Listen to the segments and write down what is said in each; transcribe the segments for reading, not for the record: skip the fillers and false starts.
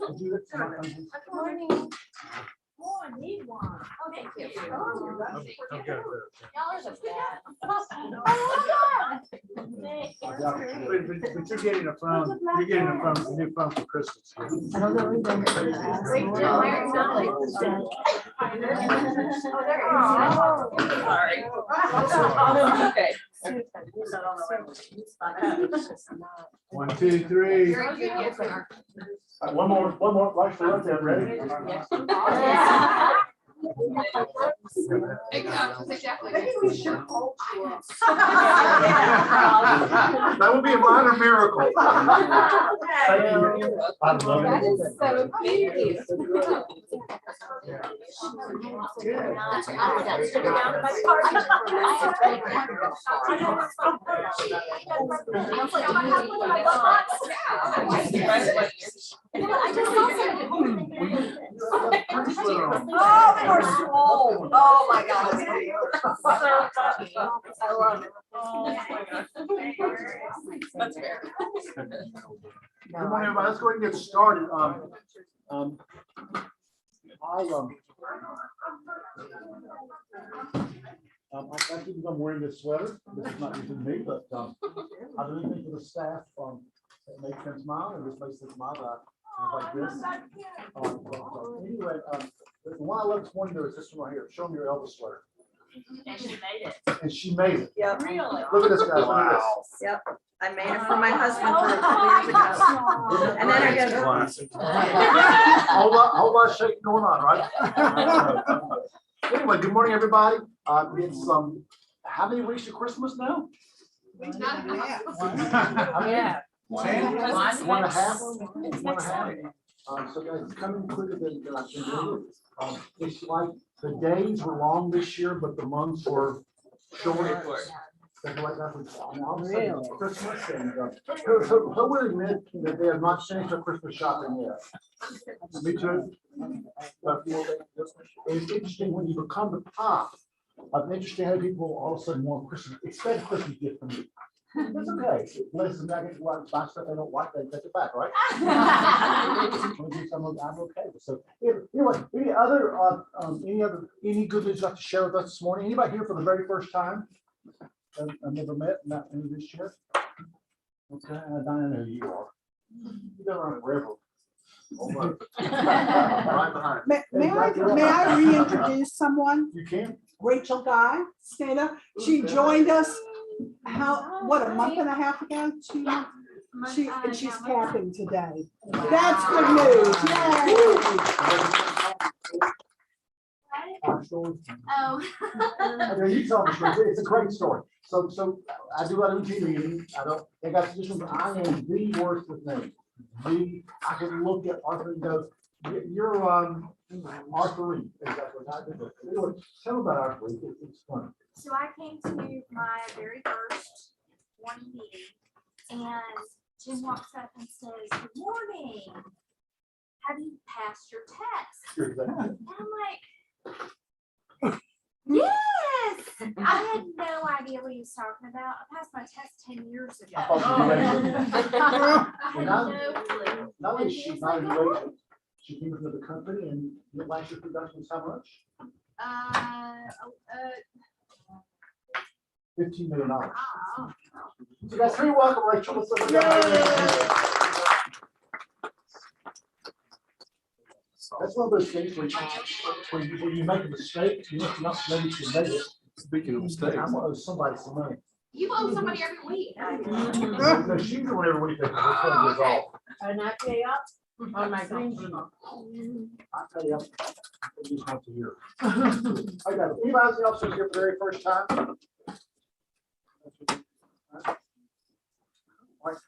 Good morning. Oh, I need one. Oh, thank you. Y'all are the best. But you're getting a phone. You're getting a phone, a new phone for Christmas. I don't know either. Great job. Sorry. Okay. 1, 2, 3. Very good. Yes, we are. One more. Watch for right there. Ready? Exactly. Maybe we should hold you up. That would be a minor miracle. Thank you. I love That it. is so cute. I just saw something. Oh, they were swole. Oh, my God. I love it. That's fair. Good morning, everybody. Let's go ahead and get started. I think I'm wearing this sweater. This is not usually me, but I do anything for the staff that makes them smile, and this makes them smile. Like this. Anyway, the one I love this morning is this one right here. Show me your Elvis sweater. And she made it. And she made it. Yep. Really? Look at this, guys. Look at this. Yep. I made it for my husband for a couple years ago. And then I got. Whole lot of shaking going on, right? Anyway, good morning, everybody. It's how many weeks to Christmas now? Yeah. One and a half. So guys, it's coming quicker than I can believe. It's like the days were long this year, but the months were short. Something like that. And all of a sudden, it's Christmas, and who would admit that they have not finished their Christmas shopping yet? Me too. But it's interesting when you become the top. It's interesting how people all of a sudden want Christmas. Expect a Christmas gift from you. That's okay. Unless I get to buy stuff they don't like, they take it back, right? I'm okay. So anyway, any good news you'd like to share with us this morning? Anybody here for the very first time? I've never met, not in this year. Okay, I don't know who you are. You've been around forever. Right behind. May I reintroduce someone? You can. Rachel Guy, stand up. She joined us, a month and a half ago, 2 months? And she's capping today. That's good news. Yay. Oh. You tell the story. It's a great story. So I do a routine meeting. I got suggestions. I am the worst with names. I can look at Arthur and go, you're Arthur Reed. Exactly. Anyway, tell me about Arthur Reed. It's fun. So I came to my very first morning meeting, and Jim walks up and says, "Good morning. Have you passed your test?" And I'm like, "Yes." I had no idea what he was talking about. I passed my test 10 years ago. I had no clue. Not only is she not in relation, she came into the company, and your last year production was how much? $15 million. So guys, three welcome, Rachel. Let's look at That's one of those things where you make a mistake, you have not ready to make it. Speaking of mistakes, I'm gonna owe somebody some money. You owe somebody every week. No, she's doing every week. And I pay up on my green sheet. I tell you, at least once a year. I got it. Anybody else who's here for the very first time?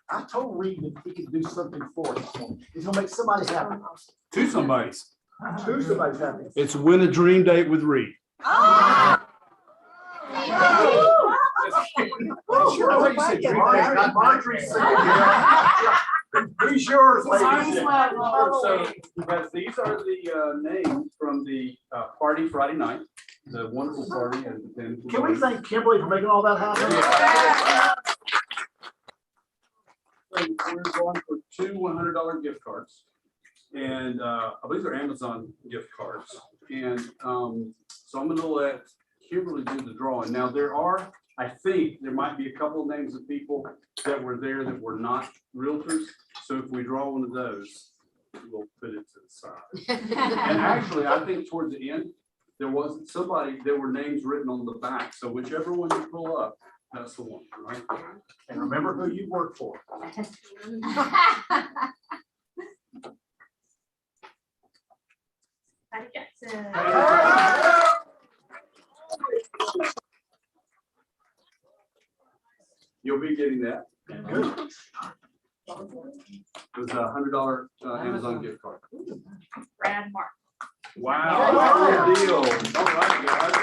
I told Reed that he could do something for us. He's gonna make somebody happy. two somebody's. Two somebody's happy. It's win a dream date with Reed. Sure, I you said Marjorie said, he's yours, ladies. So, because these are the names from the party Friday night, the wonderful party. And Can we thank Kimberly for making all that happen? we're going for two $100 gift cards. And I believe they're Amazon gift cards. And so I'm gonna let Kimberly do the drawing. Now, I think there might be a couple of names of people that were there that were not realtors. So if we draw one of those, we'll put it to the side. And actually, I think towards the end, there were names written on the back. So whichever one you pull up, that's the one, right? And remember who you work for. You'll be getting that. It was $100 Amazon gift card. Brad Mark. Wow, good deal. All right, guys.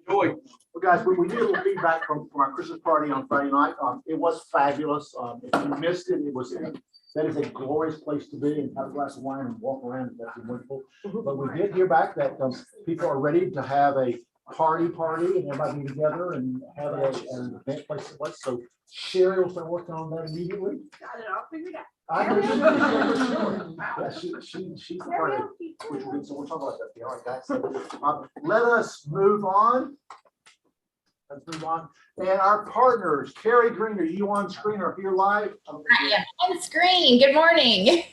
Enjoy. Well, guys, we did a little feedback from our Christmas party on Friday night. It was fabulous. If you missed it, that is a glorious place to be and have a glass of wine and walk around. That's wonderful. But we did hear back that people are ready to have a party and everybody be together and have an event place to place. So Sherry will start working on that immediately. Got it all figured out. I know she is, for sure. Yeah, she's the part of which so we'll talk about that. All right, guys. So, let us move on. Let's move on. And our partners, Carrie Green, are you on screen or here live? I am on screen. Good morning.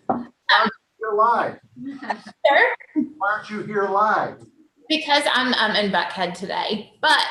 You're live. Sure. Why aren't you here live? Because I'm in Buckhead today, but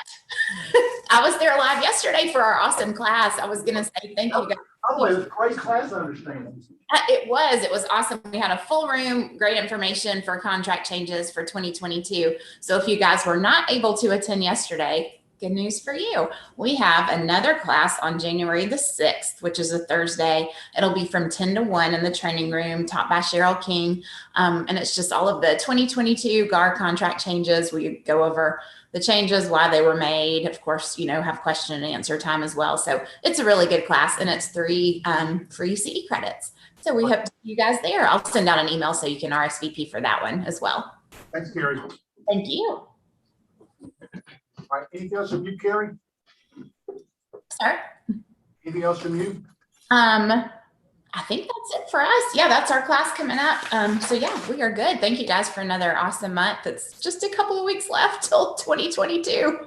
I was there live yesterday for our awesome class. I was gonna say thank you guys. By the way, it's a great class, I understand. It was awesome. We had a full room, great information for contract changes for 2022. So if you guys were not able to attend yesterday, good news for you. We have another class on January the 6th, which is a Thursday. It'll be from 10 to 1 in the training room, taught by Cheryl King. And it's just all of the 2022 GAR contract changes. We go over the changes, why they were made. Of course, have question and answer time as well. So it's a really good class, and it's 3 free CD credits. So we hope to see you guys there. I'll send out an email so you can RSVP for that one as well. Thanks, Carrie. Thank you. All right, anything else from you, Carrie? Sir? Anything else from you? I think that's it for us. Yeah, that's our class coming up. So yeah, we are good. Thank you guys for another awesome month. It's just a couple of weeks left till 2022.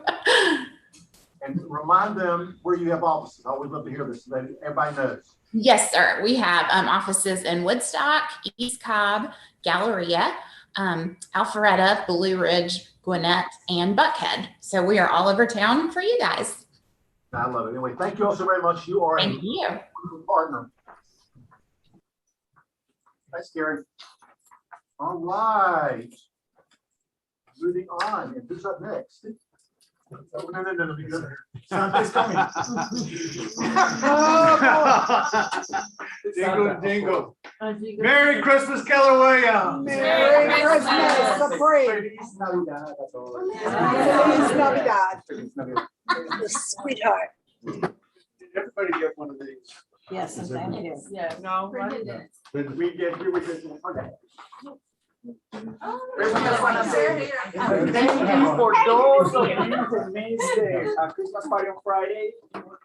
And remind them where you have offices. I always love to hear this so that everybody knows. Yes, sir. We have offices in Woodstock, East Cobb, Galleria, Alpharetta, Blue Ridge, Gwinnett, and Buckhead. So we are all over town for you guys. I love it. Anyway, thank you all so very much. You are a Thank you. wonderful partner. Thanks, Gary. All right. Moving on. And who's up next? Oh, no. Santa's coming. Jingle, jingle. Merry Christmas, Keller. Merry Christmas, Capri. Feliz Navidad, that's all. Feliz Navidad. Feliz Navidad. Sweetheart. Did everybody get one of these? Yes, and thank you. Yeah, no. Did we get here with this? Okay. Thank you for those of you who missed the Christmas party on Friday.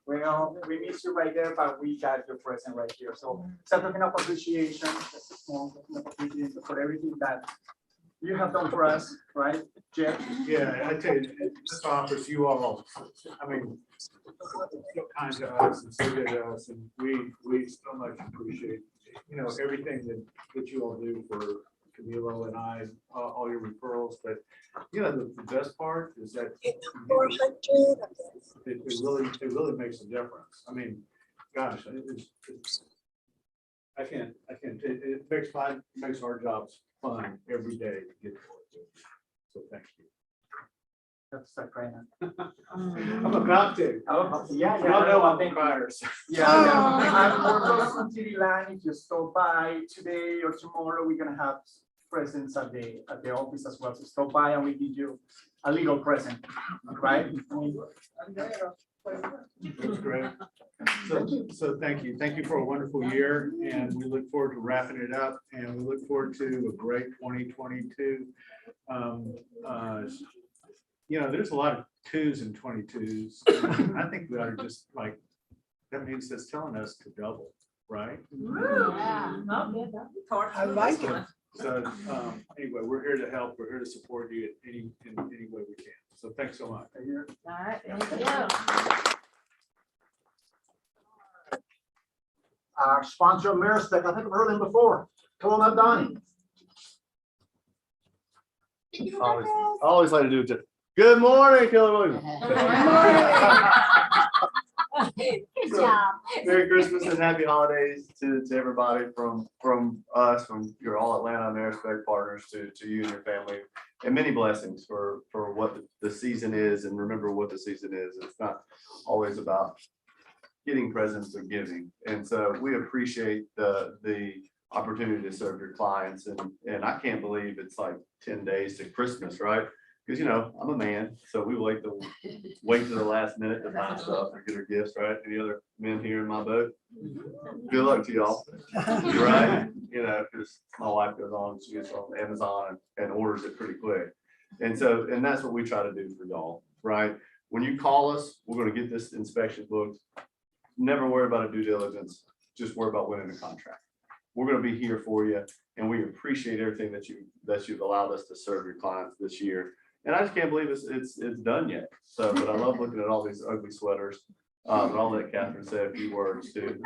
Well, we missed you right there, but we got your present right here. So it's a token of appreciation, just a small token of appreciation for everything that you have done for us, right, Jeff? Yeah, I tell you, this offers you all, I mean, so kind to us and so good to us, and we so much appreciate, everything that you all do for Camilo and I, all your referrals, but the best part is that it really makes a difference. I mean, gosh, it makes our jobs fun every day to get to work. So thank you. That's like right now. I'm about to. Yeah, I don't know about vampires. Yeah. And for those from TV Line, if you stop by today or tomorrow, we're gonna have presents at the office as well. So stop by and we give you a little present, right? That's great. So thank you. Thank you for a wonderful year, and we look forward to wrapping it up, and we look forward to a great 2022. There's a lot of 2s and 22s. I think we ought to just that means it's telling us to double. right? Yeah. I like it. So, anyway, we're here to help. We're here to support you in any way we can. So thanks so much. All right, thank you. Our sponsor, Amerispec, I think I've heard them before. Come on up, Donnie. I always like to do it. Good morning, Keller Williams. Good job. Merry Christmas and happy holidays to everybody from us, from your all Atlanta Amerispec partners to you and your family, and many blessings for what the season is. And remember what the season is. It's not always about getting presents, but giving. And so we appreciate the opportunity to serve your clients. And I can't believe it's like 10 days to Christmas, right? Because, I'm a man, so we wait to the last minute to find stuff or get our gifts, right? Any other men here in my boat? Good luck to y'all, right? Because my wife goes on, she gets on Amazon and orders it pretty quick. And that's what we try to do for y'all, right? When you call us, we're going to get this inspection booked. Never worry about a due diligence, just worry about winning the contract. We're going to be here for you, and we appreciate everything that you've allowed us to serve your clients this year. And I just can't believe it's done yet. So, but I love looking at all these ugly sweaters. And I'll let Catherine say a few words too.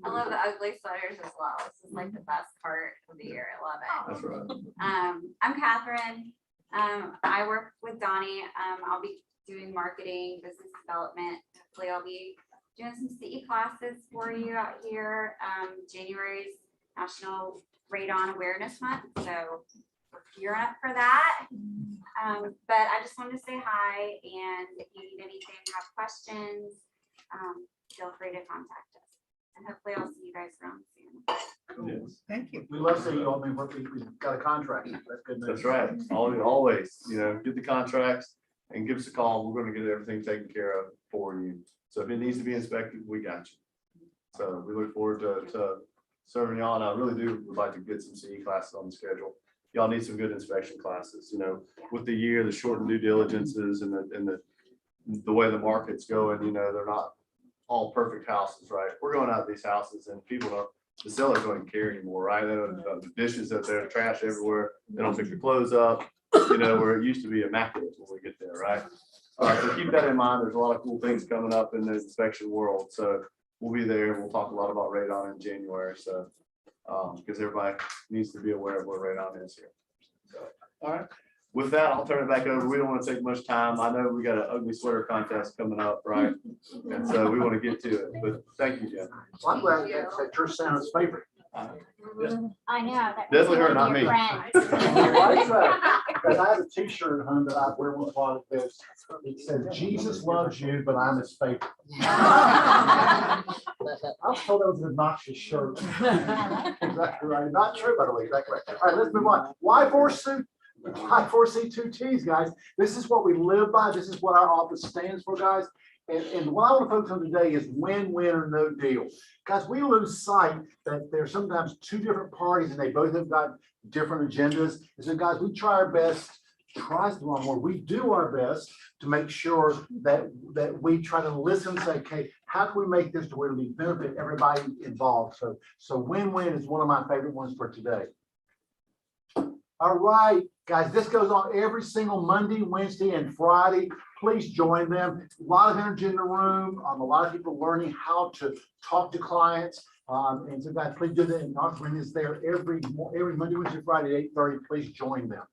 I love the ugly sweaters as well. This is like the best part of the year. I love it. That's right. I'm Catherine. I work with Donnie. I'll be doing marketing, business development. Hopefully I'll be doing some CE classes for you out here. January's National Radon Awareness Month, so we're gearing up for that. But I just wanted to say hi, and if you need anything, have questions, feel free to contact us. And hopefully I'll see you guys around soon. Yes. Thank you. We love seeing you all. I mean, we've got a contract. That's good news. That's right. Always, get the contracts and give us a call. We're going to get everything taken care of for you. So if it needs to be inspected, we got you. So we look forward to serving y'all. And I really would like to get some CE classes on the schedule. Y'all need some good inspection classes, with the year, the shortened due diligences and the way the market's going, they're not all perfect houses, right? We're going out these houses and the sellers don't even care anymore, right? They don't, the dishes up there, trash everywhere. They don't pick the clothes up, where it used to be immaculate when we get there, right? So keep that in mind. There's a lot of cool things coming up in the inspection world. So we'll be there. We'll talk a lot about radon in January. So, because everybody needs to be aware of what radon is here. So, all right. With that, I'll turn it back over. We don't want to take much time. I know we got an ugly sweater contest coming up, right? And so we want to get to it. But thank you, Jeff. Well, I'm glad that's your Santa's favorite. I know. That Definitely her, was not one of me. your friends. I like that. Because I have a t-shirt at home that I wear with one of this. It says, Jesus loves you, but I'm his favorite. I was told that was an obnoxious shirt. Exactly right. Not true, by the way. Exactly right. All right, let's move on. I foresee two T's, guys. This is what we live by. This is what our office stands for, guys. And what I want to focus on today is win-win or no deal. Guys, we lose sight that there's sometimes two different parties and they both have got different agendas. And so, guys, we try our best, we do our best to make sure that we try to listen and say, okay, how can we make this to where we benefit everybody involved? So win-win is one of my favorite ones for today. All right, guys, this goes on every single Monday, Wednesday, and Friday. Please join them. A lot of energy in the room. A lot of people learning how to talk to clients. And so, guys, please do that. And our friend is there every Monday, Wednesday, Friday at 8:30. Please join them.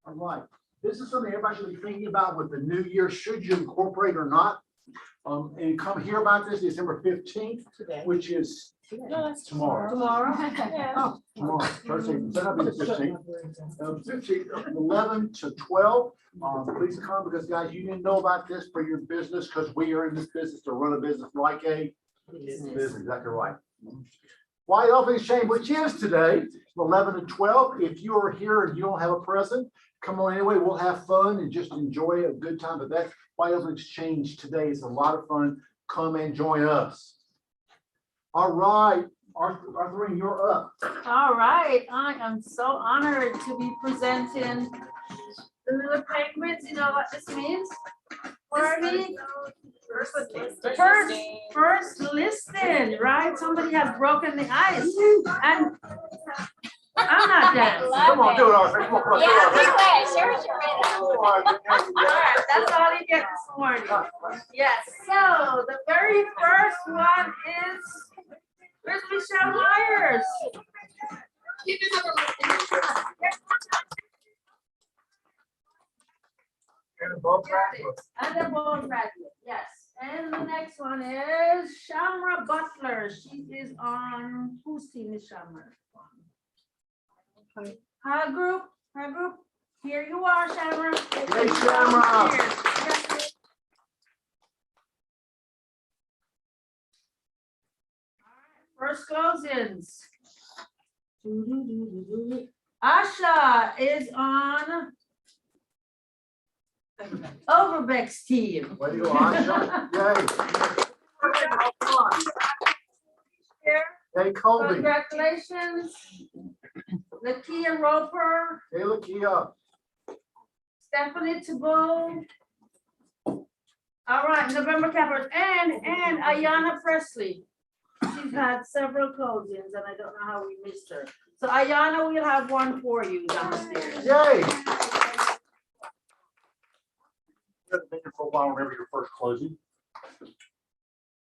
All right. This is something everybody should be thinking about with the new year. Should you incorporate or not? And come hear about this December 15th, which is tomorrow. Oh, tomorrow. Thursday, that'll be the 15th. 11 to 12. Please come because, guys, you didn't know about this for your business because we are in this business to run a business like a business. Exactly right. White Elephant Exchange, which is today, 11 to 12. If you are here and you don't have a present, come on anyway. We'll have fun and just enjoy a good time. But that's White Elephant Exchange today. It's a lot of fun. Come and join us. All right, Arthur, you're up. All right, I am so honored to be presenting the little penguins. You know what this means? party. Interesting. First listen, right? Somebody has broken the ice and I'm not dancing. Come on, do it, Arthur. Come on, do Yeah, it. do it. Show us your rhythm. All right, that's all you get this morning. Yes, so the very first one is, where's Michelle Myers? And the bone graduate, yes. And the next one is Shamra Butler. She is on, whose team is Shamra? Her group, Here you are, Shamra. Hey, Shamra. Yes. First closings. Asha is on Overbeck's team. Way to go, Asha. Yay. Hey, Colby. Congratulations. Lakia Roper, Hey, Lakia. Stephanie Tabo. All right, November Cappers and Ayana Presley. She's had several closings and I don't know how we missed her. So Ayana, we'll have one for you downstairs. Yay. Been here for a while, remember your first closing?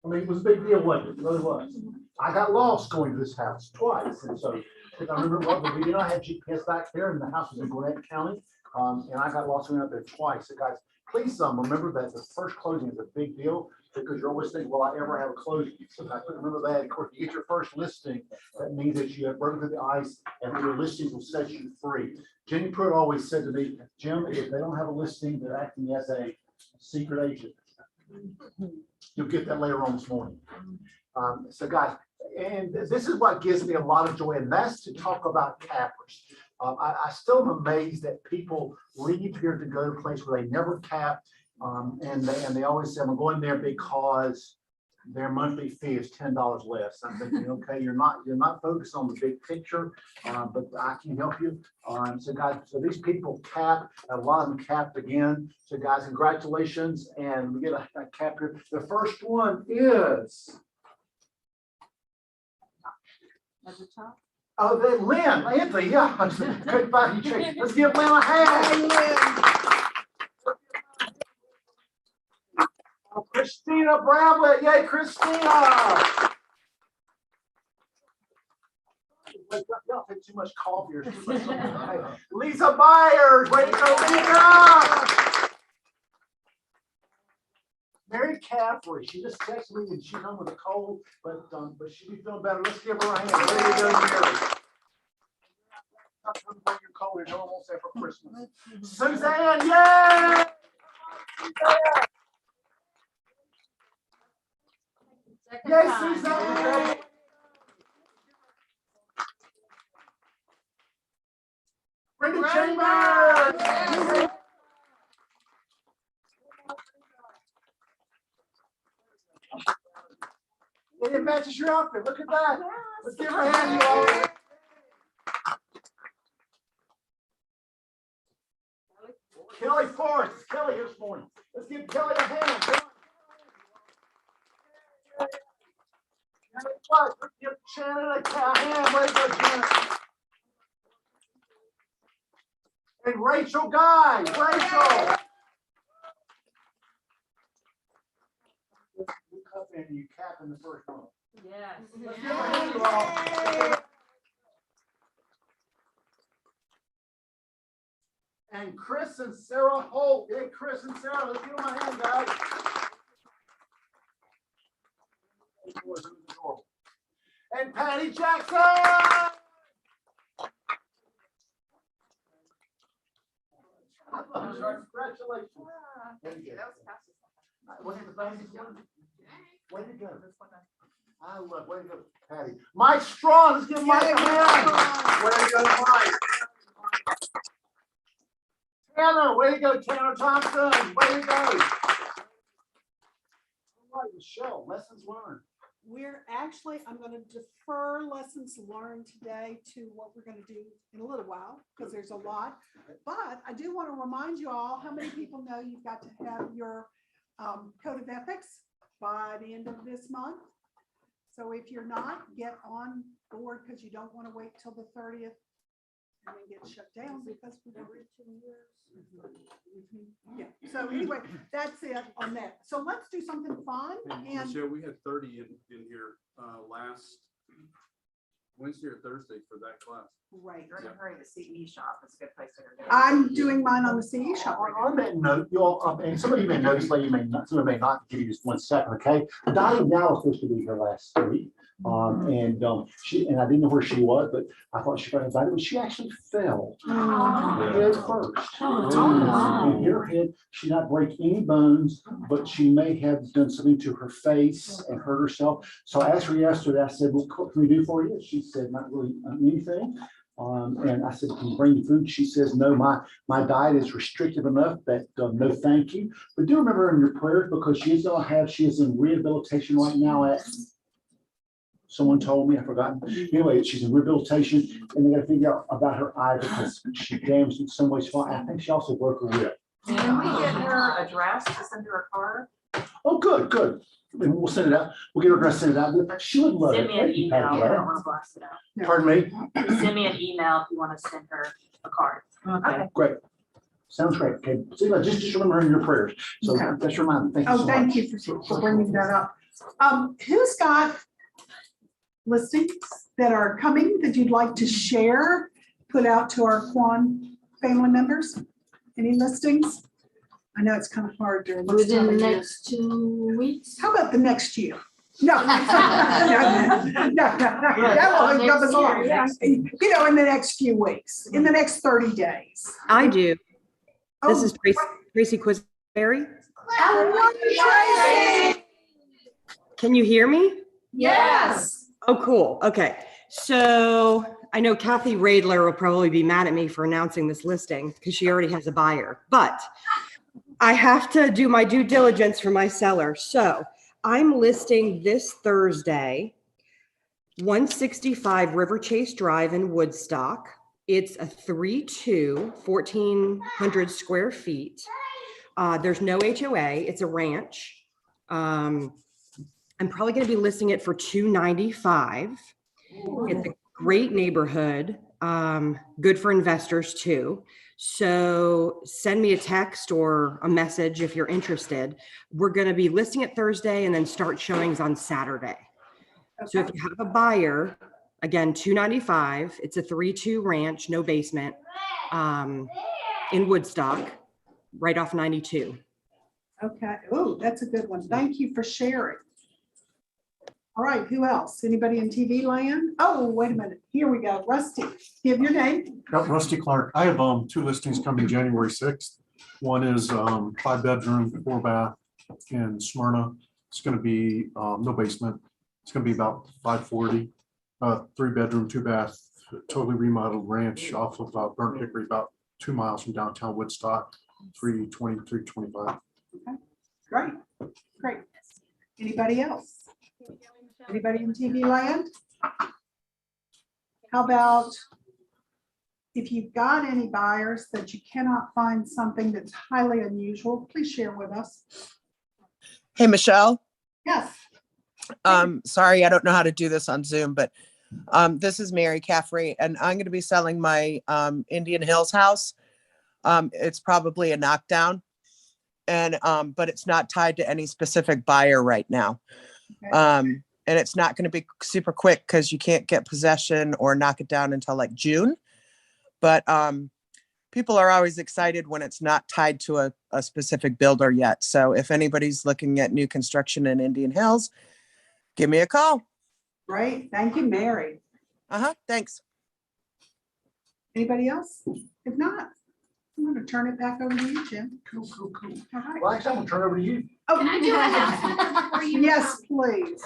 I mean, it was a big deal, wasn't it? It really was. I got lost going to this house twice, and so, if I remember what the video, I had GPS back there, and the house was in Gwinnett County, and I got lost going out there twice. So guys, please, remember that the first closing is a big deal, because you're always thinking, will I ever have a closing? So I couldn't remember that. Of course, you get your first listing, that means that you have broken through the ice, and your listing will set you free. Jenny Pruitt always said to me, Jim, if they don't have a listing, they're acting as a secret agent. You'll get that later on this morning. So guys, and this is what gives me a lot of joy, and that's to talk about cappers. I still am amazed that people leave here to go to a place where they never cap, and they always say, I'm going there because their monthly fee is $10 less. I'm thinking, okay, you're not focused on the big picture, but I can help you. So guys, so these people cap, a lot of them capped again. So guys, congratulations, and we get a cap here. The first one is. At the top. Oh, then Lynn, Anthony, yeah. Good body you. Let's give Lynn a hand. Christina Bramlett, yay, Christina. Y'all take too much coffee or too much something. Hey, Lisa Myers, way to go, Lisa. Mary Caffrey, she just texted me and she's home with a cold, but she'll be feeling better. Let's give her a hand. Way to go, Mary. Not coming from your cold, no one wants that for Christmas. Suzanne, yay! Yes, Suzanne. Brenda Chambers. It matches your outfit. Look at that. Let's give her a hand, you all. Kelly Forrest. It's Kelly here this morning. Let's give Kelly a hand. Come on. Let's give Shannon a hand. Way to go, Shannon. And Rachel Guy. Rachel. You come in and you cap in the first one. Yes. Let's give her a hand, you all. And Chris and Sarah Holt. Hey, Chris and Sarah, let's give them a hand, guys. And Patty Jackson. Congratulations. What's the fastest one? Way to go. I love, way to go, Patty. Mike Strong, let's give Mike a hand. Way to go, Mike. Tanner, way to go, Tanner Thompson. Way to go. All right, Michelle, lessons learned. We're actually, I'm going to defer lessons learned today to what we're going to do in a little while, because there's a lot. But I do want to remind you all, how many people know you've got to have your code of ethics by the end of this month. So if you're not, get on board because you don't want to wait till the 30th and then get shut down because we every 2 years. Yeah, so anyway, that's it on that. So let's do something fun and Michelle, we had 30 in here last Wednesday or Thursday for that class. right. You're in a hurry, the CE shop is a good place to go. I'm doing mine on the CE shop right now. On that note, you all, and some of you may know this, lady may not, some of you may not, give you just 1 second, okay? Dottie now was supposed to be here last week. She, and I didn't know where she was, but I thought she got invited, but she actually fell head first. And hit her head, she did not break any bones, but she may have done something to her face and hurt herself. So I asked her yesterday, I said, well, what can we do for you? She said, not really anything. And I said, can you bring you food? She says, no, my diet is restrictive enough that no, thank you. But do remember in your prayers, because she is in rehabilitation right now at, someone told me, I've forgotten. Anyway, she's in rehabilitation and they got to figure out about her eye because she damaged it some way. I think she also broke her rib. Can we get her address to send her a card? Oh, good, good. And we'll send it out. We'll get her address, send it out. She would love it. Send me an Thank you, email. Patty. I don't want to blast it out. Pardon me? Send me an email if you want to send her a card. Okay, great. Sounds great. Okay, see, just remember her in your prayers. So Okay. that's your mind. Thank you so Oh, thank much. you for bringing that up. Who's got listings that are coming that you'd like to share, put out to our Quan family members? Any listings? I know it's kind of hard during this Within time the of year. next 2 weeks. How about the next year? No. No, that will come as long. You know, in the next few weeks, in the next 30 days. I do. This Oh, is Tracy Quisberry. Tracy. Can you hear me? Yes. Oh, cool. Okay. So I know Kathy Radler will probably be mad at me for announcing this listing because she already has a buyer, but I have to do my due diligence for my seller. So I'm listing this Thursday, 165 River Chase Drive in Woodstock. It's a 3-2, 1,400 square feet. There's no HOA. It's a ranch. I'm probably going to be listing it for $295. It's a great neighborhood, good for investors too. So send me a text or a message if you're interested. We're going to be listing it Thursday and then start showings on Saturday. So if you have a buyer, again, $295. It's a 3-2 ranch, no basement, in Woodstock, right off 92. Okay. Oh, that's a good one. Thank you for sharing. All right, who else? Anybody in TV land? Oh, wait a minute. Here we go. Rusty, give your name. Yep, Rusty Clark. I have 2 listings coming January 6th. One is 5-bedroom, 4-bath in Smyrna. It's going to be no basement. It's going to be about 540. 3-bedroom, 2-bath, totally remodeled ranch off of Burnt Hickory, about 2 miles from downtown Woodstock. 320, 325. Okay, great, great. Anybody else? Anybody in TV land? How about if you've got any buyers that you cannot find something that's highly unusual, please share with us. Hey, Michelle. Yes. Sorry, I don't know how to do this on Zoom, but this is Mary Caffrey, and I'm going to be selling my Indian Hills house. It's probably a knockdown, and but it's not tied to any specific buyer right now. Okay. And it's not going to be super quick because you can't get possession or knock it down until like June. But people are always excited when it's not tied to a specific builder yet. So if anybody's looking at new construction in Indian Hills, give me a call. Great. Thank you, Mary. Thanks. Anybody else? If not, I'm going to turn it back over to you, Jim. Cool. All right. Well, actually, I'm gonna turn it over to you. Oh, Can I do an announcement for you? yes, please.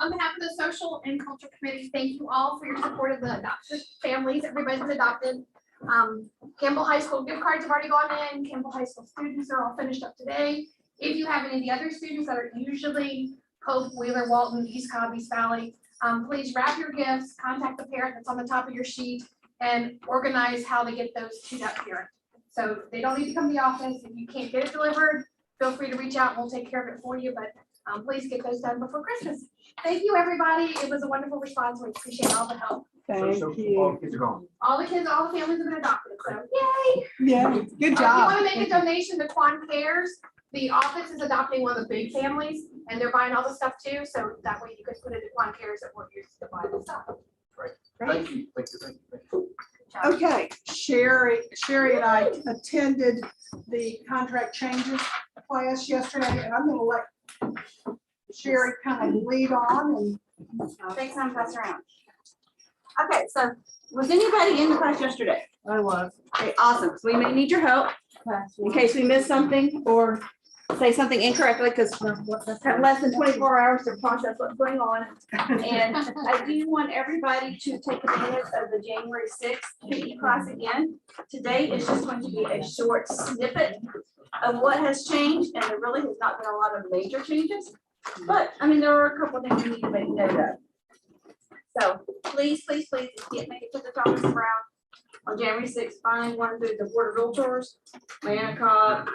On behalf of the Social and Culture Committee, thank you all for your support of the adopted families. Everybody's been adopted. Campbell High School gift cards have already gone in. Campbell High School students are all finished up today. If you have any of the other students that are usually Pope, Wheeler, Walton, East Cobb, East Valley, please wrap your gifts, contact the parent that's on the top of your sheet, and organize how they get those to that parent. So they don't need to come to the office. If you can't get it delivered, feel free to reach out and we'll take care of it for you, but please get those done before Christmas. Thank you, everybody. It was a wonderful response. We appreciate all the help. Thank All you. kids are gone. All the kids, all the families have been adopted, so yay. Yeah, good If you job. want to make a donation to Quan Cares, the office is adopting one of the big families and they're buying all the stuff too. So that way you can put it in Quan Cares that we're used to buy the stuff. Thank you, thank you, thank you, thank you. Okay, Sherry and I attended the contract changes class yesterday, and I'm gonna let Sherry kind of lead on and. Thanks, I'm passing around. Okay, so was anybody in the class yesterday? I was. Okay, awesome. So we may need your help in case we missed something or say something incorrectly, because have less than 24 hours to process what's going on. And I do want everybody to take advantage of the January 6th PE class again. Today is just going to be a short snippet of what has changed, and there really has not been a lot of major changes. But I mean, there are a couple of things we need to make note of. So please, please, please, if you can't make it to the Thomas Brown on January 6th, find one through the Board of Realtors, Manacog.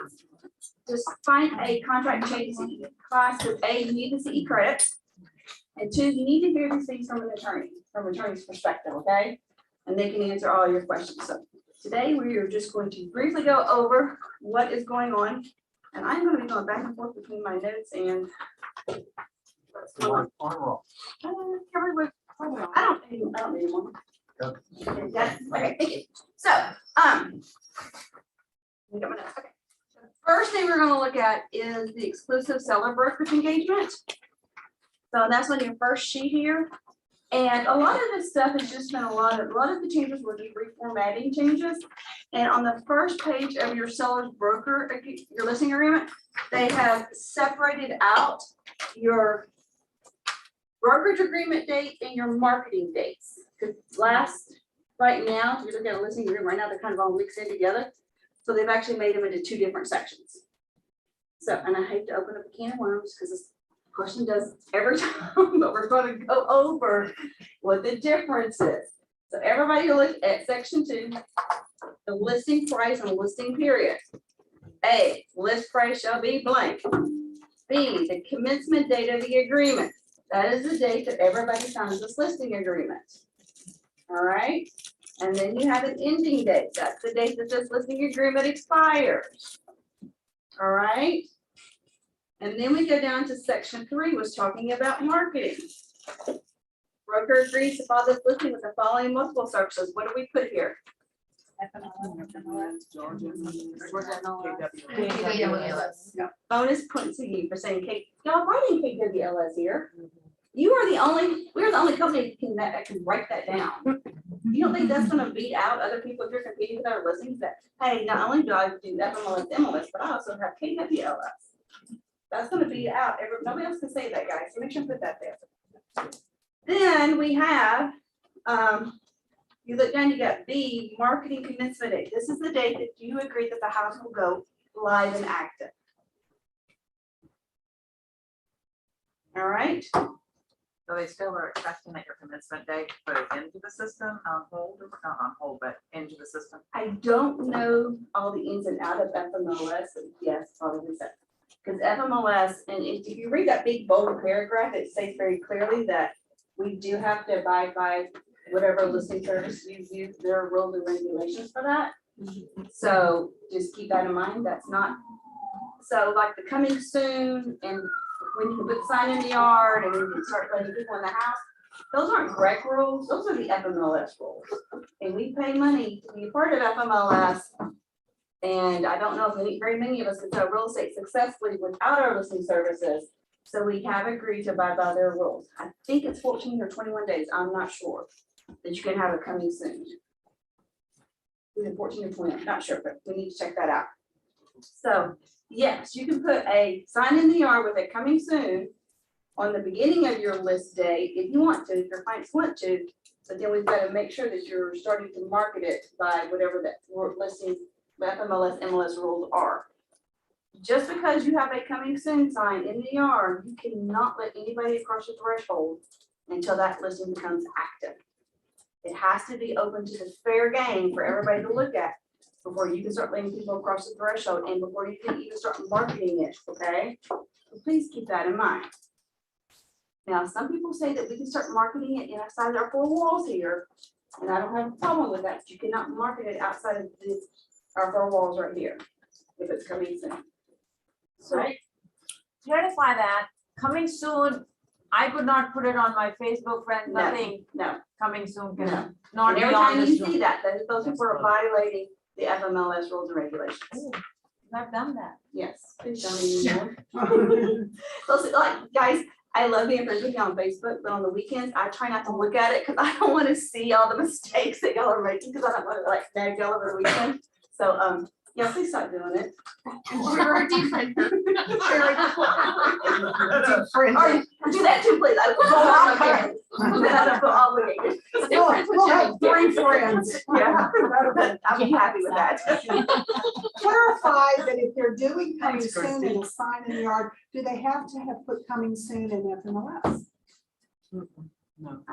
Just find a contract change class, because A, you need the CE credits, and 2, you need to hear these things from an attorney, from an attorney's perspective, okay? And they can answer all your questions. So today we are just going to briefly go over what is going on, and I'm going to be going back and forth between my notes and. I don't need one. Okay, thank you. So, we got my notes, okay. First thing we're going to look at is the exclusive seller brokerage engagement. So that's on your first sheet here. And a lot of this stuff has just been a lot of the changes were just reformatting changes. And on the first page of your seller's broker, your listing agreement, they have separated out your brokerage agreement date and your marketing dates. Because right now, if you look at a listing agreement right now, they're kind of all mixed in together. So they've actually made them into 2 different sections. So, and I hate to open up a can of worms because this question does every time, but we're going to go over what the difference is. So everybody look at section 2, the listing price and listing period. A, list price shall be blank. B, the commencement date of the agreement. That is the date that everybody signs this listing agreement. All right. And then you have an ending date. That's the date that this listing agreement expires. All right. And then we go down to section 3, was talking about marketing. Broker agrees to file this listing with the following multiple services. What do we put here? Bonus points to you for saying K. Y'all writing KWLS here. We're the only company that can write that down. You don't think that's gonna beat out other people if you're competing with our listings that, hey, not only do I do FMLS, MLS, but I also have KWLS. That's gonna beat out nobody else can say that, guys. So make sure to put that there. Then we have, you look down, you got B, marketing commencement date. This is the date that you agree that the house will go live and active. All right. So they still are expecting that your commencement date, put it into the system on hold, or not on hold, but into the system. I don't know all the ins and outs of FMLS, but yes, probably so. Because FMLS, and if you read that big bold paragraph, it states very clearly that we do have to abide by whatever listing service you use. There are rules and regulations for that. So just keep that in mind. That's not, so like the coming soon and when you can put the sign in the yard and when you can start letting people in the house, those aren't Greg rules, those are the FMLS rules. And we pay money to be a part of FMLS. And I don't know if very many of us can sell real estate successfully without our listing services. So we have agreed to abide by their rules. I think it's 14 or 21 days, I'm not sure, that you can have it coming soon. Either 14 or 20, I'm not sure, but we need to check that out. So yes, you can put a sign in the yard with it coming soon on the beginning of your list date if you want to, if your clients want to. But then we've got to make sure that you're starting to market it by whatever that listing, FMLS, MLS rules are. Just because you have a coming soon sign in the yard, you cannot let anybody across the threshold until that listing becomes active. It has to be open to the fair game for everybody to look at. before you can start letting people across the threshold and before you can even start marketing it, okay? So please keep that in mind. Now, some people say that we can start marketing it inside our four walls here, and I don't have a problem with that, but you cannot market it outside of our four walls right here, if it's coming soon. So clarify that, coming soon, I could not put it on my Facebook friend, No, nothing, no, coming soon, no. can not And every beyond time you this see room. that, those people are violating the FMLS rules and regulations. I've done that. Yes. Please don't anymore. Those, like, guys, I love being friends with you on Facebook, but on the weekends, I try not to look at it because I don't want to see all the mistakes that y'all are making because I don't want to like nag y'all over the weekend. So, yeah, please stop doing it. You're a different. Very Or do that too, please. I don't feel obligated. We'll have 3 friends. Yeah, I'll be happy with that. Clarify that if they're doing coming soon and a sign in the yard, do they have to have put coming soon in FMLS? I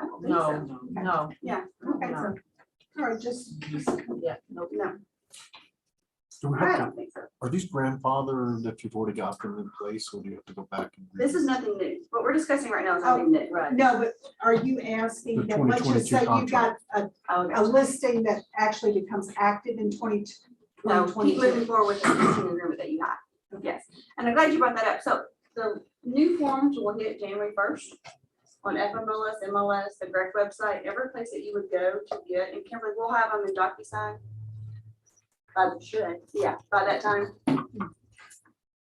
don't think so. No. Yeah, okay, so, all right, just, Yeah, no. no, Do we I have don't to, think so. are these grandfathered if you've already got them in place, or do you have to go back? And This is nothing new. What we're discussing right now is nothing new. Right. no, but are you asking The that, let's just 2022 say you got Oh, a listing that actually becomes active in no, keep moving 2022? forward with the existing agreement that you have. Yes, and I'm glad you brought that up. So the new forms will hit January 1st on FMLS, MLS, the correct website, every place that you would go to get, and Kimberly, we'll have them in DocuSign. Yeah, by that time.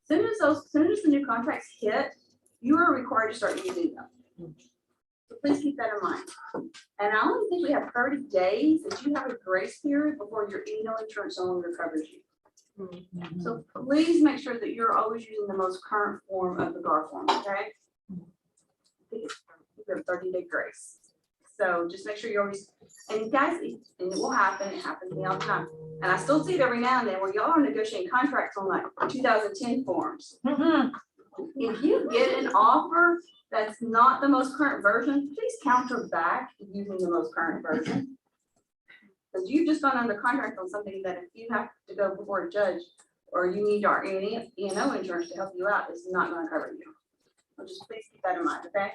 Soon as the new contracts hit, you are required to start using them. So please keep that in mind. And I only think we have 30 days that you have a grace period before your E&O insurance no longer covers you. So please make sure that you're always using the most current form of the GAR form, okay? You have 30-day grace. So just make sure you're always, and guys, and it will happen, it happens to me all the time. And I still see it every now and then where y'all are negotiating contracts on like 2010 forms. If you get an offer that's not the most current version, please counter back using the most current version. Because you've just gone under contract on something that if you have to go before a judge or you need our E&O insurance to help you out, it's not going to cover you. So just please keep that in mind, okay?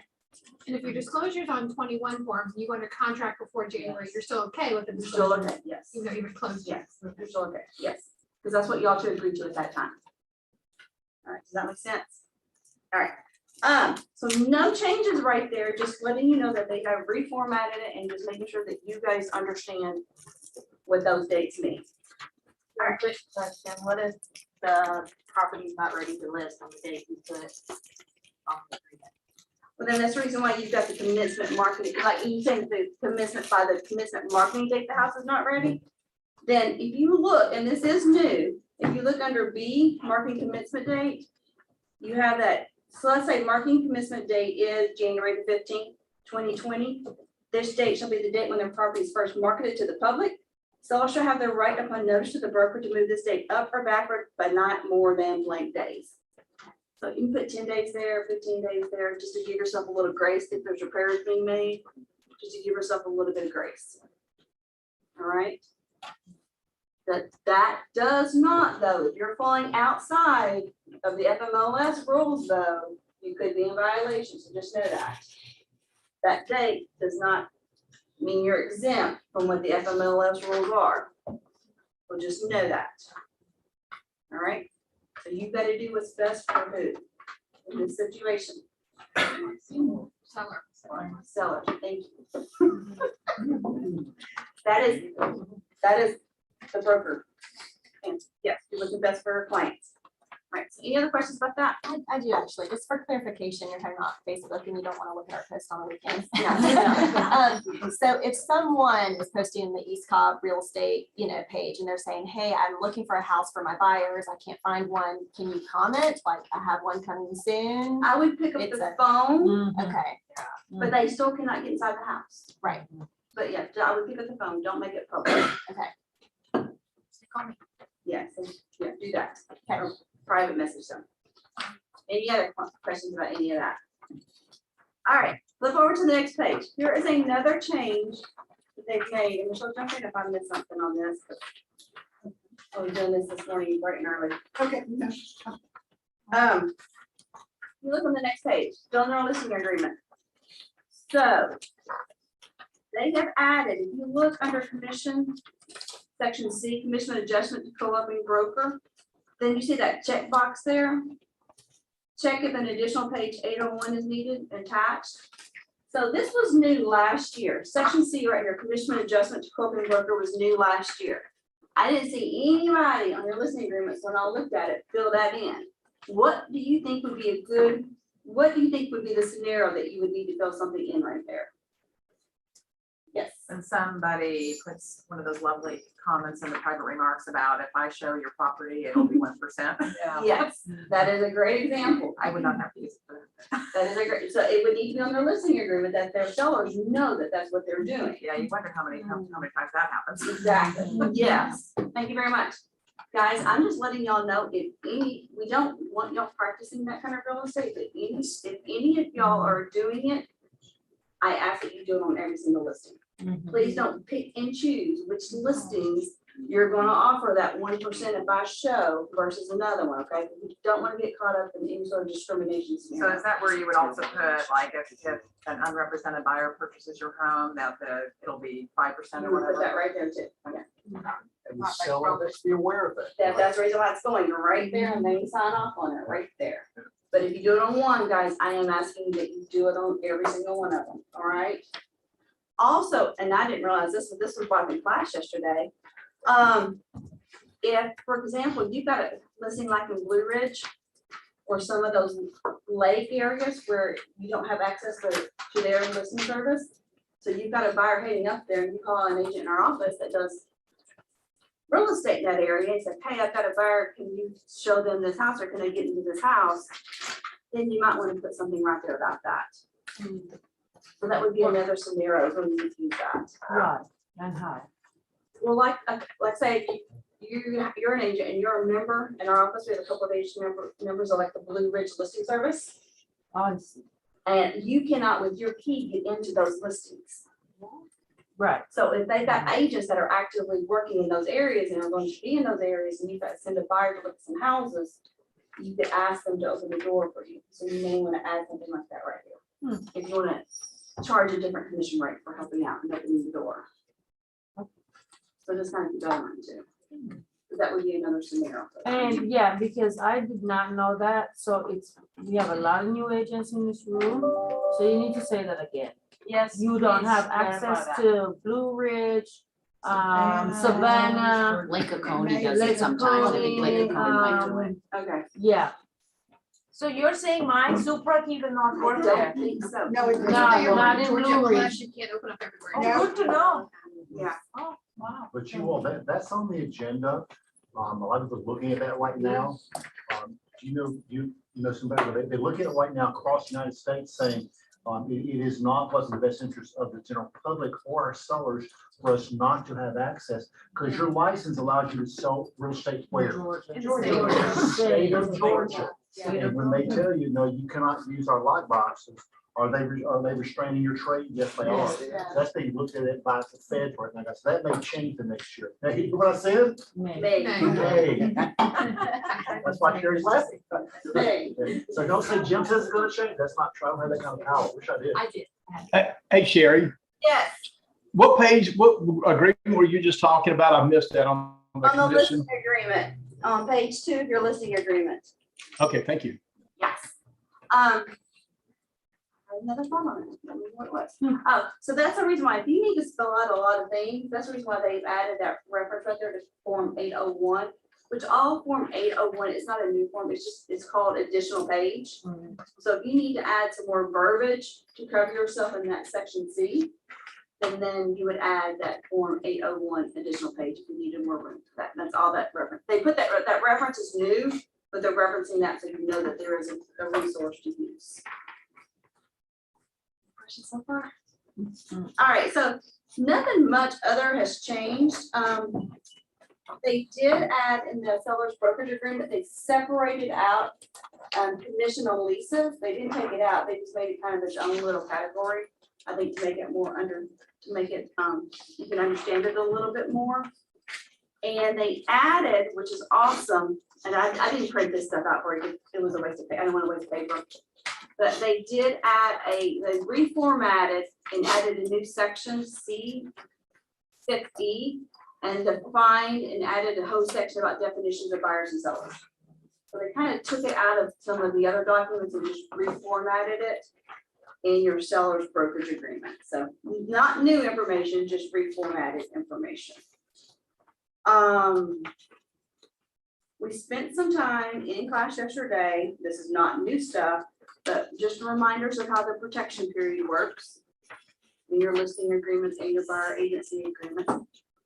And if your disclosure's on 21 forms, and you go under contract before January, you're still okay with the You're still disclosure, okay, yes. even though you were closed. Yes, you're still okay, yes. Because that's what y'all two agreed to at that time. All right, does that make sense? All right, so no changes right there, just letting you know that they have reformatted it and just making sure that you guys understand what those dates mean. Quick question, what if the property's not ready to list on the date we put on the agreement? Well, then that's the reason why you've got the commencement marketing, like you saying the commencement, by the commencement marketing date, the house is not ready. Then if you look, and this is new, if you look under B, marketing commencement date, you have that, so let's say marketing commencement date is January the 15th, 2020. This date shall be the date when the property is first marketed to the public. Seller shall have the right upon notice to the broker to move this date up or backward, but not more than blank days. So you can put 10 days there, 15 days there, just to give yourself a little grace if there's repairs being made, just to give yourself a little bit of grace. All right. That does not, though, if you're falling outside of the FMLS rules, though, you could be in violation, so just know that. That date does not mean you're exempt from what the FMLS rules are. So just know that. All right. So you've got to do what's best for who in this situation. Seller. Seller, thank you. That is the broker. And yes, do what's the best for our clients. Right, so any other questions about that? I do actually, just for clarification, you're talking about Facebook and you don't want to look at our post on the weekends. Yeah. So if someone is posting the East Cobb real estate, page and they're saying, hey, I'm looking for a house for my buyers, I can't find one, can you comment? Like, I have one coming soon? I would pick up It's the phone, Okay, but they still cannot get inside the house. right, But yeah, I would pick up the phone, don't make it public. okay. Yes, yeah, do that. Okay. Or private message them. Any other questions about any of that? All right, flip over to the next page. Here is another change that they've made, and Michelle, jump in if I missed something on this. I was doing this morning bright and early. Okay. no. You look on the next page, donor listing agreement. So they have added, if you look under commission, section C, commission adjustment to co-oping broker, then you see that checkbox there. Check if an additional page 801 is needed attached. So this was new last year. Section C right here, commission adjustment to co-oping broker was new last year. I didn't see anybody on your listing agreements when I looked at it, fill that in. What do you think would be what do you think would be the scenario that you would need to fill something in right there? Yes. And somebody puts one of those lovely comments in the private remarks about if I show your property, it'll be 1%. Yes, that is a great example. I would not have to use it for that. That is a great, so it would need to be on their listing agreement that their sellers know that that's what they're doing. Yeah, you wonder how many times that happens. Exactly, yes, thank you very much. Guys, I'm just letting y'all know if any, we don't want y'all practicing that kind of real estate, but if any of y'all are doing it, I ask that you do it on every single listing. Please don't pick and choose which listings you're gonna offer that 1% if I show versus another one, okay? We don't wanna get caught up in any sort of discrimination So scenario. is that where you would also put, like, if an unrepresented buyer purchases your home, that it'll be 5% or You would put that whatever? right there too, okay? And the seller has to be aware of it. That's the reason why it's going right there and they sign off on it right there. But if you do it on one, guys, I am asking that you do it on every single one of them, all right? Also, and I didn't realize this, but this was brought up in class yesterday. If, for example, you've got a listing like in Blue Ridge or some of those lake areas where you don't have access to their listing service. So you've got a buyer heading up there and you call an agent in our office that does real estate in that area and say, hey, I've got a buyer, can you show them this house or can they get into this house? Then you might want to put something right there about that. So that would be another scenario where you would use that. Right, and how? Well, like say, you're an agent and you're a member in our office, we have a couple of agent members of like the Blue Ridge Listing Service. I see. And you cannot with your key get into those listings. Right. So if they've got agents that are actively working in those areas and are going to be in those areas and you've got to send a buyer to look at some houses, you could ask them to open the door for you. So you may want to add something like that right here. If you want to charge a different commission rate for helping out and opening the door. So just kind of keep that in mind too. That would be another scenario. And yeah, because I did not know that, so we have a lot of new agents in this room, so you need to say that again. Yes. You don't please have clarify access that. to Blue Ridge, Savannah. Lake Oconee does it sometimes. I think Lake Oconee might do it. Okay. Yeah. So you're saying my Supra even not I work there? don't think so. No, it's No, not in Blue Ridge. You can't open up everywhere. Oh, good to know. Yeah. Oh, wow. But you all, that's on the agenda. A lot of us are looking at that right now. You know somebody, they look at it right now across the United States saying, it is not what's in the best interest of the general public or our sellers for us not to have access, because your license allows you to sell real estate where? Georgia. State of Georgia. And when they tell you, no, you cannot use our light boxes, are they restraining your trade? Yes, they are. That's being looked at it by the Fed right now. So that may change the next year. Now, you hear what I said? Maybe. Hey. That's why Sherry's laughing. So don't say Jim says it's gonna change. That's not true. I don't have that kind of power. Wish I did. I did. Hey, Sherry, Yes, what agreement were you just talking about? I missed that on the on the condition. listing agreement, on page 2 of your listing agreement. Okay, thank you. Yes. Another form on it. I don't know what it was. Oh, so that's the reason why, if you need to spell out a lot of things, that's the reason why they've added that reference right there to Form 801, which all Form 801 is not a new form, it's called additional page. So if you need to add some more verbiage to cover yourself in that section C, then you would add that Form 801 additional page if you needed more room. That's all that reference. They put that reference is new, but they're referencing that so you know that there is a resource to use. Questions so far? All right, so nothing much other has changed. They did add in the seller's brokerage agreement, they separated out conditional leases. They didn't take it out, they just made it kind of its own little category. I think to make it more you can understand it a little bit more. And they added, which is awesome, and I didn't print this stuff out for you, it was a waste of paper, I didn't want to waste paper. But they did add they reformatted and added a new section, C6E, and defined and added a whole section about definitions of buyers and sellers. So they kind of took it out of some of the other documents and just reformatted it in your seller's brokerage agreement. So not new information, just reformatted information. We spent some time in class yesterday. This is not new stuff, but just reminders of how the protection period works in your listing agreements and your buyer agency agreements.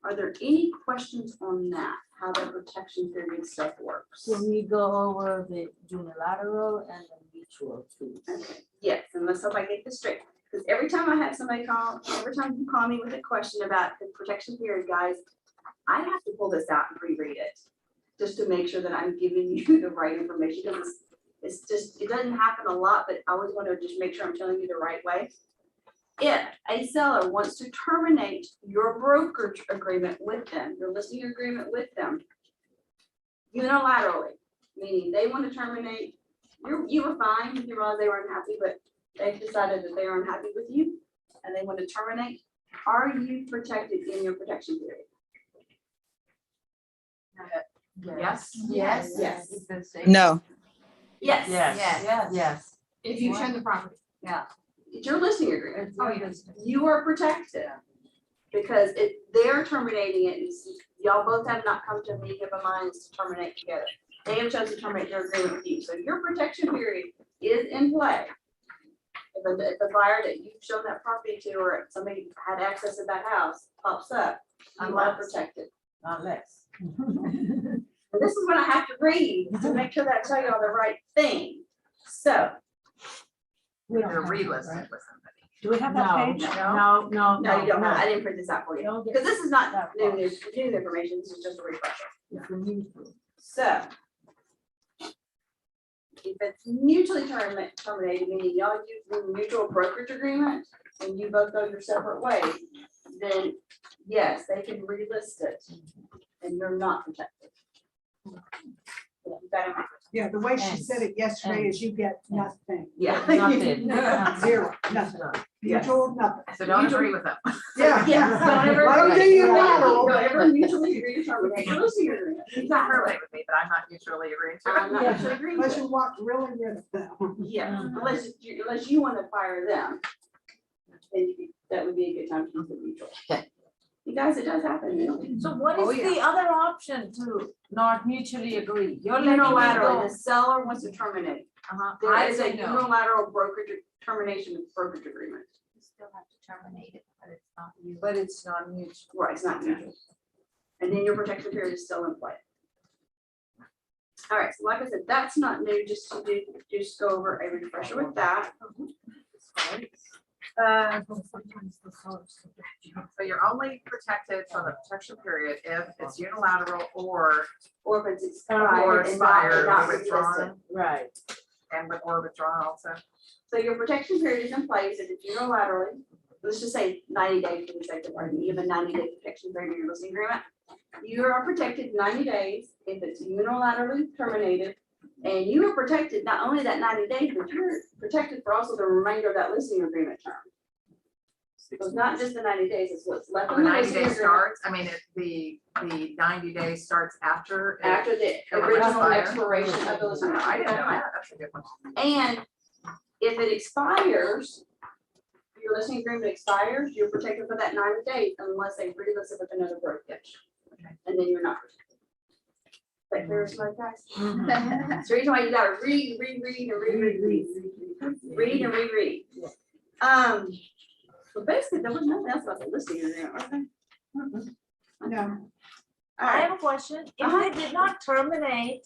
Are there any questions on that? How the protection period stuff works? So we go over the unilateral and the mutual too. Okay, yes, and let's hope I get this straight. Because every time I have somebody call, every time you call me with a question about the protection period, guys, I have to pull this out and reread it, just to make sure that I'm giving you the right information, because it's just, it doesn't happen a lot, but I always want to just make sure I'm telling you the right way. If a seller wants to terminate your brokerage agreement with them, your listing agreement with them, unilaterally, meaning they want to terminate, you were fine, you realize they were unhappy, but they've decided that they are unhappy with you and they want to terminate, are you protected in your protection period? Yes. Yes. Yes. No. Yes. Yes. If you turn the property. Yeah, it's your listing agreement. Oh, yes. You are protected because they're terminating it. Y'all both have not come to me, give a minds to terminate together. They have chosen to terminate their agreement with you. So your protection period is in play. If the buyer that you've shown that property to, or somebody had access to that house pops up, you are protected. Unless. And this is what I have to read to make sure that I tell you all the right thing. So. You're relisted with somebody. Do we have that page? No, No, you don't. I didn't print this out for you, because this is not new information. This is just a refresher. So. If it's mutually terminated, meaning y'all use the mutual brokerage agreement and you both go your separate ways, then yes, they can relist it and you're not protected. Yeah, the way she said it yesterday is you get nothing. Yeah. Nothing. Zero, nothing. Mutual, nothing. So don't agree with them. Yeah. Yes, don't ever. Let them do unilateral. Don't ever mutually agree to terminate your listing agreement. He's not terminating with me, but I'm not mutually agreeing to I'm it. not mutually agreeing to Unless it. you want really rid of them. Yeah, unless you want to fire them, then that would be a good time to use the mutual. You guys, it does happen, you know. So what Oh, is yeah. the other option to not mutually agree? You're letting me Unilaterally, go. the seller wants to terminate. There I is a say no. unilateral brokerage termination of brokerage agreement. You still have to terminate it, but it's not you. But it's not mutual. Right, it's not mutual. And then your protection period is still in play. All right, so like I said, that's not new, just to just go over a refresher with that. So you're only protected from the protection period if it's unilateral or if it's expired and expired not or withdrawn. Right. Or withdrawn also. So your protection period is in place if it's unilaterally, let's just say 90 days for the sake of argument, you have a 90-day protection period in your listing agreement. You are protected 90 days if it's unilaterally terminated, and you are protected not only that 90 days, but you're protected for also the remainder of that listing agreement term. So it's not just the 90 days, it's what's left The of the 90 listing days agreement. starts, I mean, the 90 days starts after. After the original expiration of the listing. I didn't know that, that's a good one. And if it expires, your listing agreement expires, you're protected for that 90 days unless they relist it with another brokerage. And then you're not protected. Like there's my guys. That's the reason why you gotta read and reread. So basically, there was nothing else about the listing agreement, was there? No. All I right. have a question. If they did not terminate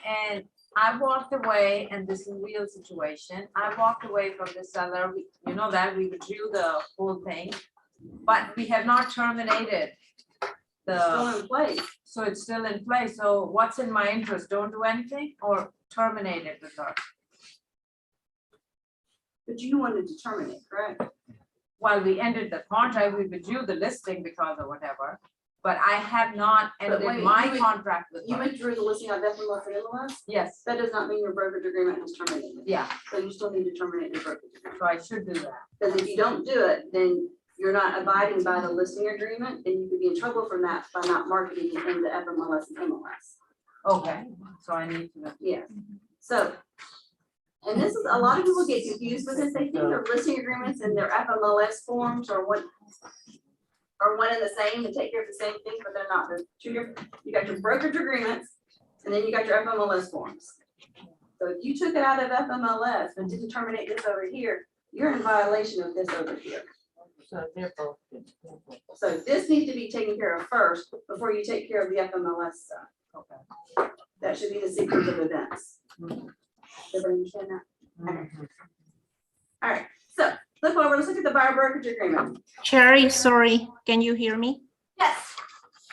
and I walked away, and this is a real situation, I walked away from the seller, you know that we withdrew the whole thing, but we have not terminated Still in place. so it's still in place. So what's in my interest? Don't do anything or terminate it with her? But you wanted to terminate, correct? While we ended the contract, we withdrew the listing because of whatever. But I have not But wait, ended my you would- contract with You her. went through the listing of FMLS and MLS? Yes, That does not mean your brokerage agreement is terminated. yeah, So you still need to terminate your brokerage agreement. so I should do that. Because if you don't do it, then you're not abiding by the listing agreement, and you could be in trouble from that by not marketing it in the FMLS and MLS. Okay, so I need to. Yes, so. And this is, a lot of people get confused with this, they think their listing agreements and their FMLS forms are one and the same and take care of the same thing, but they're not, they're two different. You got your brokerage agreements, and then you got your FMLS forms. So if you took it out of FMLS and didn't terminate this over here, you're in violation of this over here. So therefore. So this needs to be taken care of first before you take care of the FMLS stuff. Okay. That should be the sequence of events. Everybody understand that? Okay. All right, so flip over, let's look at the buyer brokerage agreement. Sherry, sorry, can you hear me? Yes.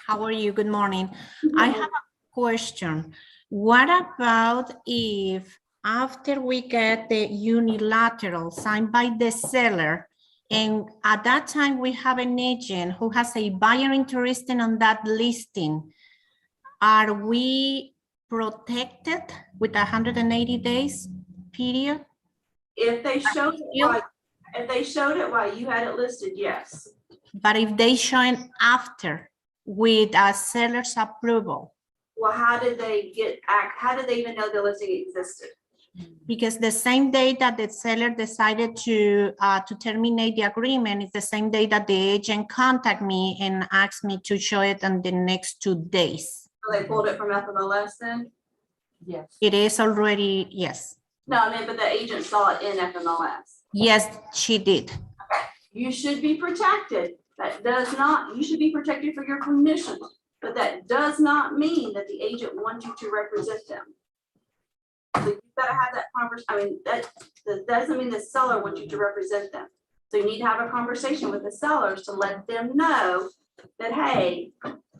How are you? Good morning. I have a question. What about if after we get the unilateral signed by the seller, and at that time we have an agent who has a buyer interested on that listing, are we protected with 180 days period? If they showed it while you had it listed, yes. But if they show it after with a seller's approval? Well, how did they even know the listing existed? Because the same day that the seller decided to terminate the agreement is the same day that the agent contacted me and asked me to show it in the next 2 days. So they pulled it from FMLS then? Yes. It is already, yes. No, I mean, but the agent saw it in FMLS. Yes, she did. You should be protected. That does not, you should be protected for your commission, but that does not mean that the agent wants you to represent them. So you've got to have that conversation. I mean, that doesn't mean the seller wants you to represent them. So you need to have a conversation with the sellers to let them know that, hey,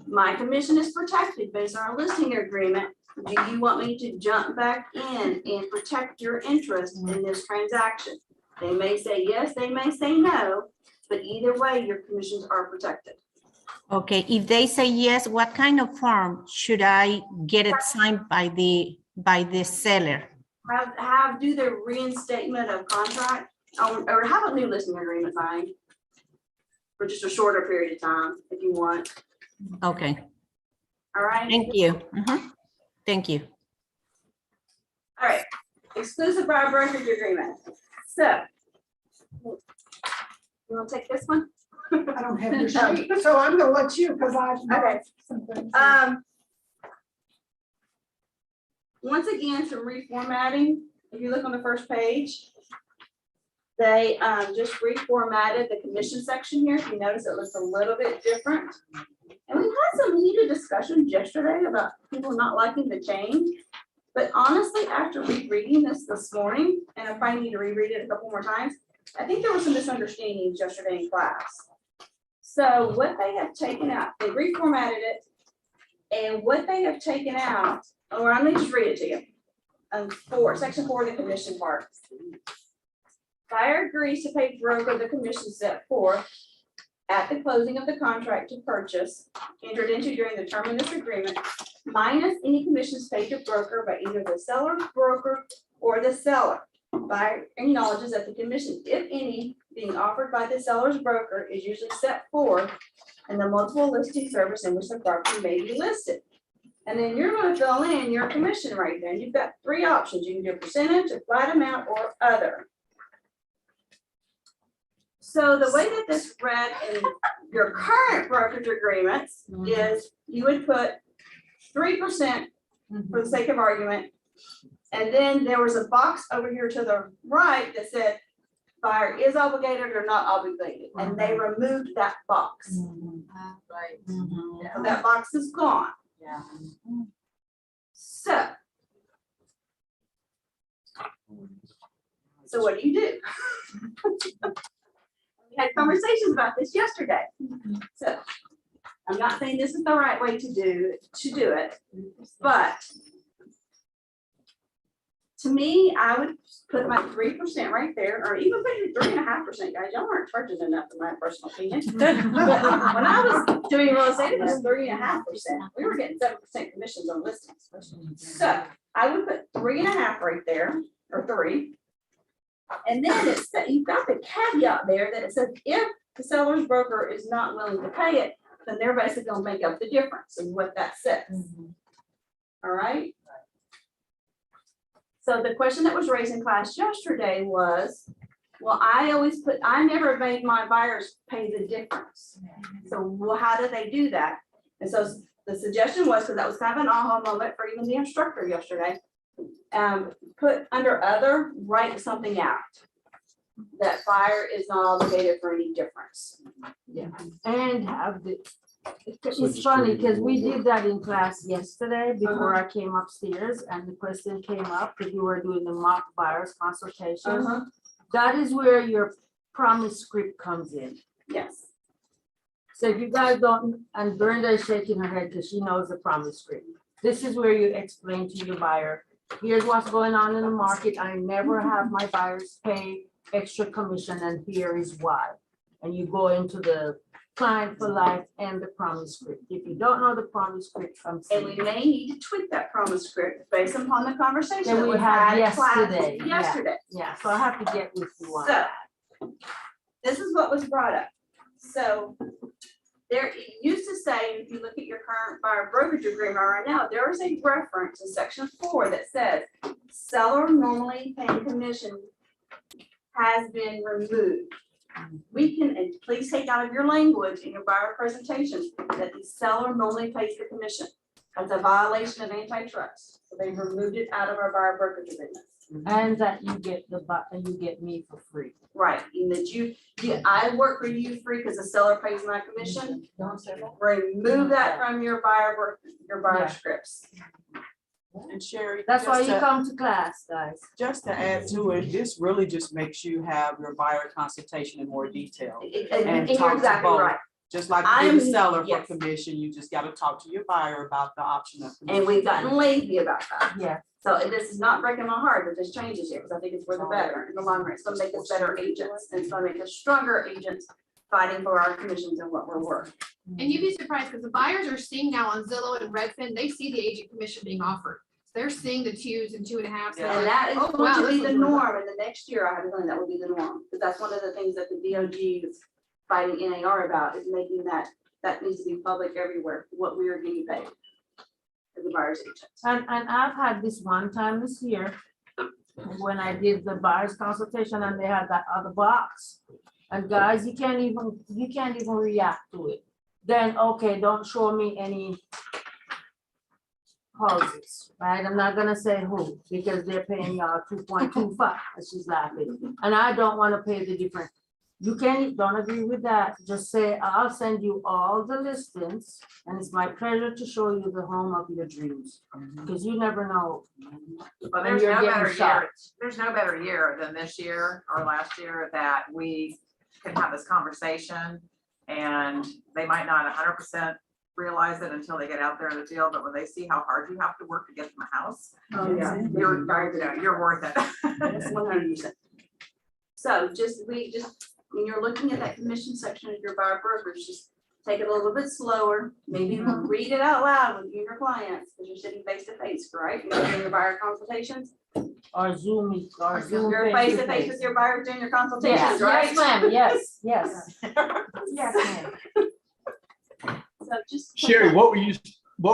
my commission is protected based on our listing agreement. Do you want me to jump back in and protect your interest in this transaction? They may say yes, they may say no, but either way, your commissions are protected. Okay, if they say yes, what kind of form should I get it signed by the seller? Do the reinstatement of contract, or have a new listing agreement signed for just a shorter period of time if you want. Okay. All right. Thank you. Thank you. All right, exclusive buyer brokerage agreement. So, you want to take this one? I don't have your sheet, so I'm gonna let you, because I. Okay. Once again, some reformatting. If you look on the first page, they just reformatted the commission section here. If you notice, it looks a little bit different. And we had some heated discussions yesterday about people not liking the change. But honestly, after rereading this morning, and I probably need to reread it a couple more times, I think there were some misunderstandings yesterday in class. So what they have taken out, they reformatted it, and what they have taken out, or I'm gonna just read it to you. Section 4, the commission part. Buyer agrees to pay broker the commission set forth at the closing of the contract to purchase entered into during the term of this agreement, minus any commissions paid to broker by either the seller, broker, or the seller. Buyer acknowledges that the commission, if any, being offered by the seller's broker is usually set forth in the multiple listing service in which the property may be listed. And then you're going to fill in your commission right there. And you've got 3 options. You can do a percentage, a flat amount, or other. So the way that this read in your current brokerage agreements is you would put 3% for the sake of argument. And then there was a box over here to the right that said buyer is obligated or not obligated. And they removed that box. Right. So that box is gone. Yeah. So what do? We had conversations about this yesterday. So I'm not saying this is the right way to do it, but To me, I would put my 3% right there, or even put your 3.5%, guys. Y'all aren't charging enough, in my personal opinion. When I was doing real estate, it was 3.5%. We were getting 7% commissions on listings. So I would put 3.5 right there, or 3. And then it's that you've got the caveat there that it says if the seller's broker is not willing to pay it, then they're basically gonna make up the difference is what that says. All right. So the question that was raised in class yesterday was, well, I never made my buyers pay the difference. So well, how do they do that? And so the suggestion was, because that was kind of an aha moment for even the instructor yesterday, put under other, write something out. That buyer is not obligated for any difference. Yeah, and have the, it's funny, because we did that in class yesterday before I came upstairs, and the question came up, because we were doing the mock buyers consultation. That is where your promise script comes in. Yes. So if you guys don't, and Brenda is shaking her head because she knows the promise script. This is where you explain to your buyer, here's what's going on in the market. I never have my buyers pay extra commission, and here is why. And you go into the client for life and the promise script. If you don't know the promise script, And we may need to tweak that promise script based upon the conversation that that we we had had in class yesterday. yesterday. Yeah, so I have to get with you on So, that. this is what was brought up. So there, it used to say, if you look at your current buyer brokerage agreement right now, there is a reference in section 4 that says seller normally paying commission has been removed. We can, and please take out of your language in your buyer presentation that the seller normally pays the commission. That's a violation of antitrust. So they've removed it out of our buyer brokerage agreements. And that you get you get me for free. Right, and that I work for you free because the seller pays my commission. Remove that from your buyer scripts. And Sherry. That's why just you to- come to class, guys. Just to add to it, this really just makes you have your buyer consultation in more detail. And you're talk to exactly both. right. Just like you do the I'm- seller for yes. commission, you just gotta talk to your buyer about the option of. And we've gotten lazy about that. Yeah. So this is not breaking my heart that this changes here, because I think it's for the better in the long run. It's gonna make us better agents, and it's gonna make us stronger agents fighting for our commissions and what we're worth. And you'd be surprised, because the buyers are seeing now on Zillow and Redfin, they see the agent commission being offered. They're seeing the 2s and 2.5s. And that is Oh, going wow, to be this the was really norm in the next year. I have a feeling that will be the norm, because that's one of the things that the DOG is fighting NAR about, is making that needs to be public everywhere, what we are getting paid as a buyer's agent. And I've had this one time this year, when I did the buyer's consultation, and they had that other box. And guys, you can't even react to it. Then, okay, don't show me any houses, right? I'm not gonna say who, because they're paying y'all 2.25, and she's laughing. And I don't wanna pay the difference. You don't agree with that, just say, I'll send you all the listings, and it's my pleasure to show you the home of your dreams. Because you never know. Well, when you're getting shocked. there's no better year than this year or last year that we can have this conversation, and they might not 100% realize it until they get out there in the field, but when they see how hard you have to work to get them a house, Oh, yeah. you're worth it. That's 100%. So when you're looking at that commission section of your buyer brokerage, just take it a little bit slower, maybe read it out loud with you and your clients, because you're sitting face to face, right? You're doing your buyer consultations. Or Zoom, or Zoom. You're face to face with your buyers doing your consultations, right? Yes, ma'am, yes, yes. Yes, ma'am. So just. Sherry, what were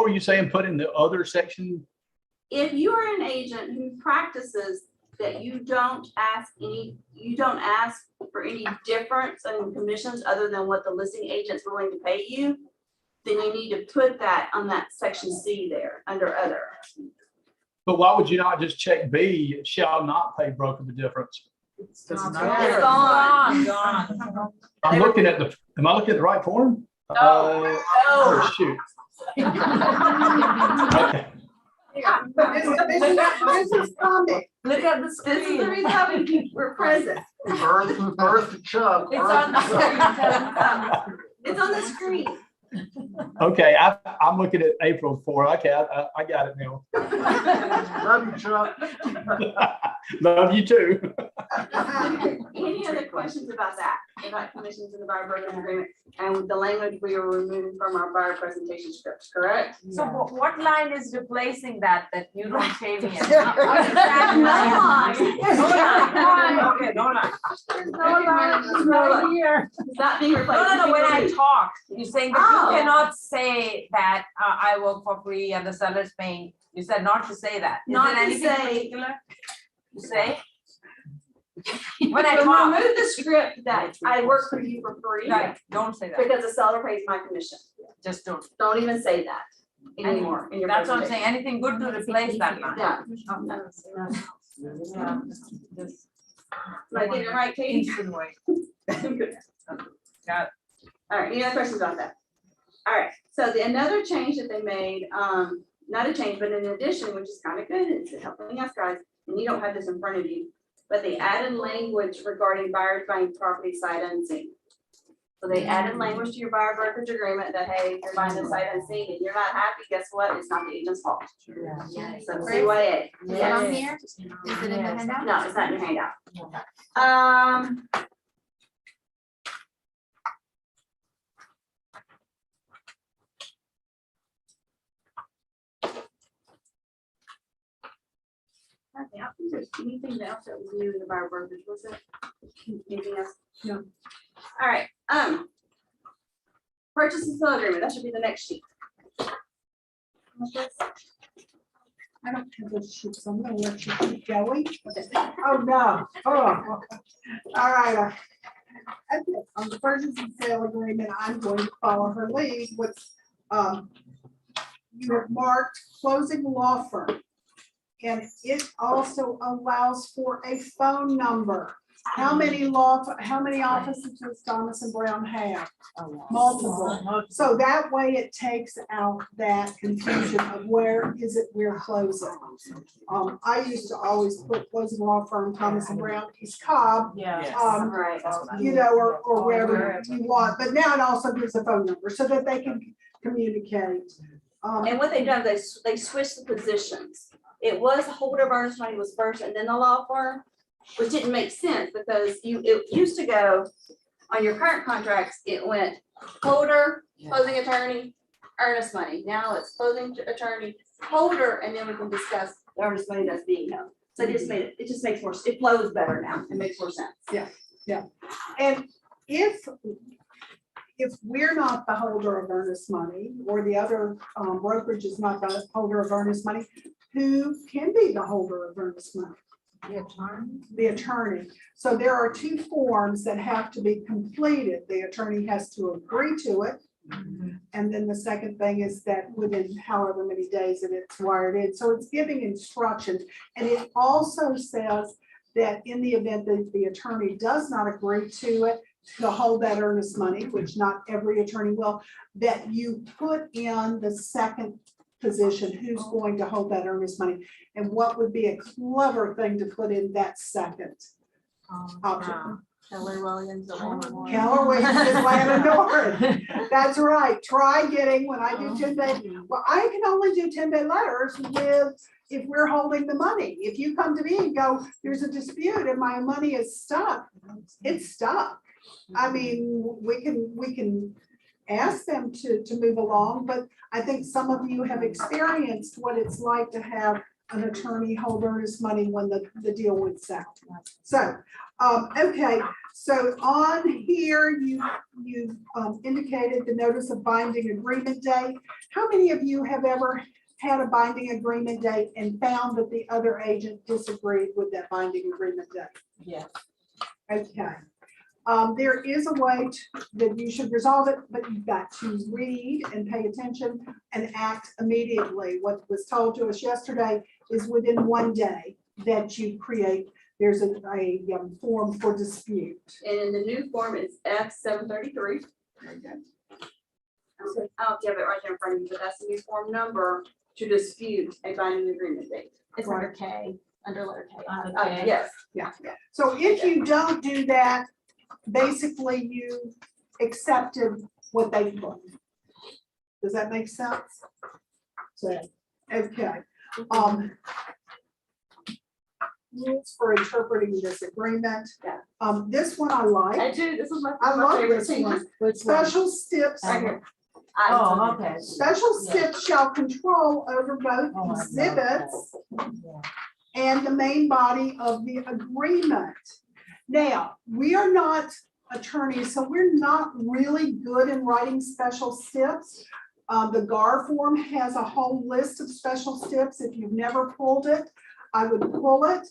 you saying, put in the other section? If you are an agent who practices that you don't ask for any difference in commissions other than what the listing agent's willing to pay you, then you need to put that on that section C there under other. But why would you not just check B, shall not pay broker the difference? It's gone. I'm looking at am I looking at the right form? Oh, shoot. This is comic. Look at the screen. This is the reason why we're present. Earth Chuck. It's on the screen. It's on the screen. Okay, I'm looking at April 4. Okay, I got it now. Love you, Chuck. Love you too. Any other questions about that, about commissions in the buyer brokerage agreement and the language we are removing from our buyer presentation scripts, correct? So what line is replacing that you don't say me? No line. Okay, no line. No here. It's not being replaced. No, when I talk, you're saying that Oh. you cannot say that I work for free and the seller's paying. You said not to say that. Is Not there to anything say- particular? You say? When I So talk, remove the script that I work for you for free. right, don't say that. Because the seller pays my commission. Just don't. Don't even say that anymore in your That's what I'm saying. presentation. Anything good to replace that line. Yeah. Just Am I getting it right, Katie? instant way. Good. Got it. All right, any other questions about that? All right, so another change that they made, not a change, but an addition, which is kind of good, it's helping us guys, and you don't have this in front of you, but they added language regarding buyers buying property sight unseen. So they added language to your buyer brokerage agreement that, hey, if you're buying the sight unseen and you're not happy, guess what? It's not the agent's fault. So CYA. Is it on here? Is it in the handout? No, it's not in your handout. I think there's anything else that was new in the buyer brokerage, was it? Anything else? No. All right, purchase and sale agreement, that should be the next sheet. I don't have those sheets, I'm gonna let you keep going. Oh, no, hold on. All right. Okay, on the purchase and sale agreement, I'm going to follow her lead with, you have marked closing law firm. And it also allows for a phone number. How many offices does Thomas and Brown have? Multiple. So that way it takes out that confusion of where is it we're closing. I used to always put closing law firm, Thomas and Brown, East Cobb. Yeah. Right. You know, or wherever you want, but now it also gives a phone number so that they can communicate. And what they've done, they switched the positions. It was holder of earnest money was first and then the law firm, which didn't make sense because it used to go on your current contracts, it went holder, closing attorney, earnest money. Now it's closing attorney, holder, and then we can discuss the earnest money that's being held. So it just makes more, it flows better now. It makes more sense. Yeah. And if we're not the holder of earnest money, or the other brokerage is not the holder of earnest money, who can be the holder of earnest money? The attorney. The attorney. So there are two forms that have to be completed. The attorney has to agree to it. And then the second thing is that within however many days that it's wired in. So it's giving instructions. And it also says that in the event that the attorney does not agree to it, to hold that earnest money, which not every attorney will, that you put in the second position, who's going to hold that earnest money, and what would be a clever thing to put in that second option. Keller Williams. Keller Williams is Lana Norton. That's right. Try getting, when I do 10-day, well, I can only do 10-day letters if we're holding the money. If you come to me and go, there's a dispute and my money is stuck, it's stuck. I mean, we can ask them to move along, but I think some of you have experienced what it's like to have an attorney hold earnest money when the deal went south. So, okay, so on here, you indicated the notice of binding agreement date. How many of you have ever had a binding agreement date and found that the other agent disagreed with that binding agreement date? Yeah. Okay. There is a way that you should resolve it, but you've got to read and pay attention and act immediately. What was told to us yesterday is within 1 day that you create, there's a form for dispute. And in the new form is F-733. I don't know if you have it right there in front of you, but that's the new form number to dispute a binding agreement date. It's under K, under letter K. Yes. Yeah. So if you don't do that, basically you accepted what they put. Does that make sense? So, okay. Rules for interpreting this agreement. This one I like. I do, this is I my love favorite this thing. one. Special steps. Right here. Oh, okay. Special steps shall control over both exhibits and the main body of the agreement. Now, we are not attorneys, so we're not really good in writing special steps. The GAR form has a whole list of special steps. If you've never pulled it, I would pull it.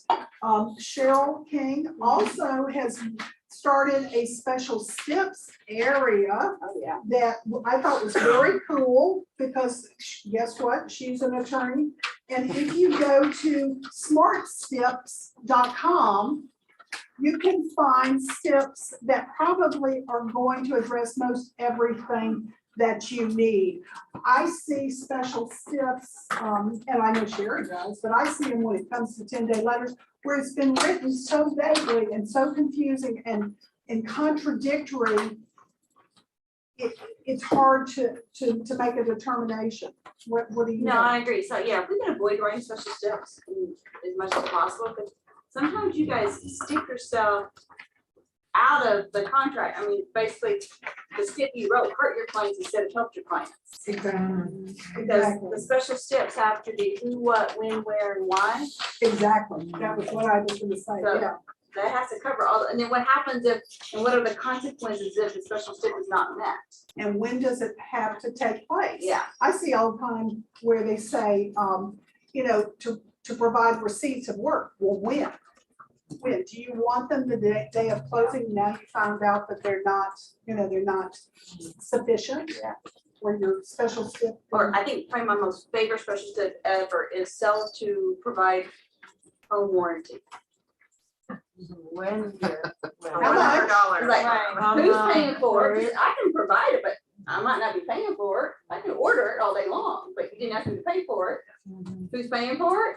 Cheryl King also has started a special steps area that I thought was very cool because guess what? She's an attorney. And if you go to smartsteps.com, you can find steps that probably are going to address most everything that you need. I see special steps, and I know Sherry does, but I see them when it comes to 10-day letters where it's been written so vaguely and so confusing and contradictory. It's hard to make a determination. What do you No, know? I agree. So yeah, if we can avoid writing special steps as much as possible, because sometimes you guys stick yourself out of the contract. I mean, basically, the step you wrote hurt your clients instead of helped your clients. Exactly. Because the special steps have to be who, what, when, where, and why. Exactly. That was what I was gonna say, So yeah. that has to cover all, and then what happens if, and what are the consequences if the special step is not met? And when does it have to take place? Yeah. I see all the time where they say, you know, to provide receipts of work. Well, when? When? Do you want them the day of closing? Now you found out that they're not, you know, they're not sufficient. Yeah. Or your special step. Or I think probably my most favorite special step ever is sell to provide home warranty. When? How much? It's like, who's paying for it? I can provide it, but I might not be paying for it. I can order it all day long, but you didn't ask me to pay for it. Who's paying for it?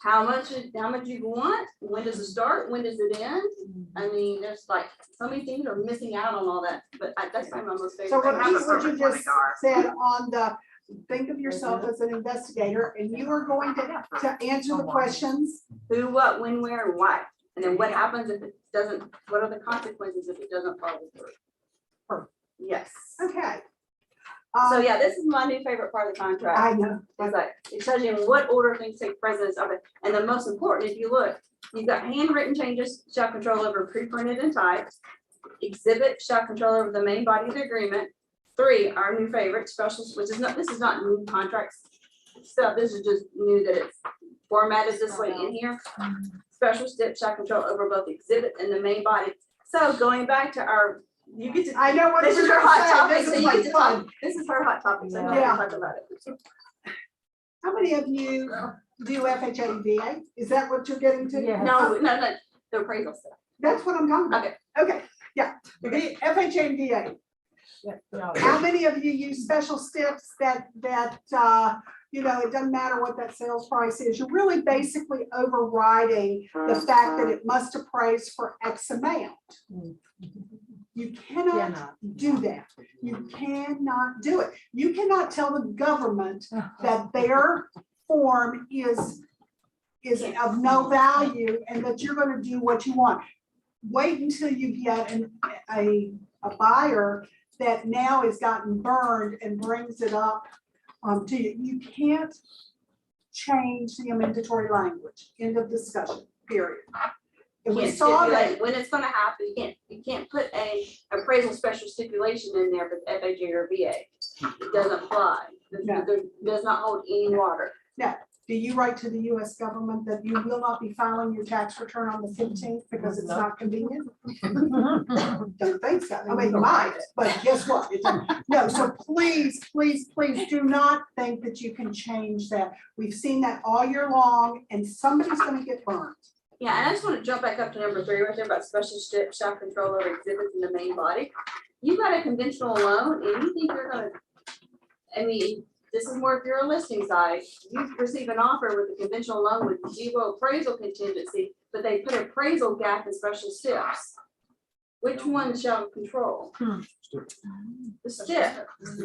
How much you want? When does it start? When does it end? I mean, there's like, so many things are missing out on all that, but that's probably my most So favorite. what you just said on the, think of yourself as an investigator and you are going to answer the questions. Who, what, when, where, and why? And then what happens if it doesn't, what are the consequences if it doesn't follow through? Yes. Okay. So yeah, this is my new favorite part of the contract. I know. It's like, it tells you in what order things take precedence of it. And the most important, if you look, you've got handwritten changes shall control over pre-printed and typed. Exhibit shall control over the main body of the agreement. 3, our new favorite, specials, which is not, this is not new contracts stuff. This is just new that it's formatted this way in here. Special steps shall control over both the exhibit and the main body. So going back to our, you get to. I know what This you're is her gonna hot say. topic, This so is you like get to fun. talk. This is her hot topic, so I Yeah. can talk about it. How many of you do FHA and VA? Is that what you're getting to? No, the appraisal stuff. That's what I'm talking about. Okay, yeah, the FHA and VA. How many of you use special steps that, you know, it doesn't matter what that sales price is, you're really basically overriding the fact that it must appraise for X amount. You cannot do that. You cannot do it. You cannot tell the government that their form is of no value and that you're gonna do what you want. Wait until you get a buyer that now has gotten burned and brings it up to you. You can't change the amendatory language. End of discussion, period. And we Can't saw stipulate that. when it's gonna happen. You can't put a appraisal special stipulation in there for FHA or VA. It doesn't apply. It does not hold any water. Now, do you write to the US government that you will not be filing your tax return on the 15th because it's not convenient? Don't think so. I mean, you might, but guess what? It doesn't. No, so please, please, please do not think that you can change that. We've seen that all year long and somebody's gonna get burned. Yeah, and I just want to jump back up to number 3 right there about special steps shall control over exhibits in the main body. You got a conventional loan and you think you're gonna, I mean, this is more if you're a listing side, you receive an offer with a conventional loan with 0 appraisal contingency, but they put appraisal gap and special steps. which one shall control? The STIP.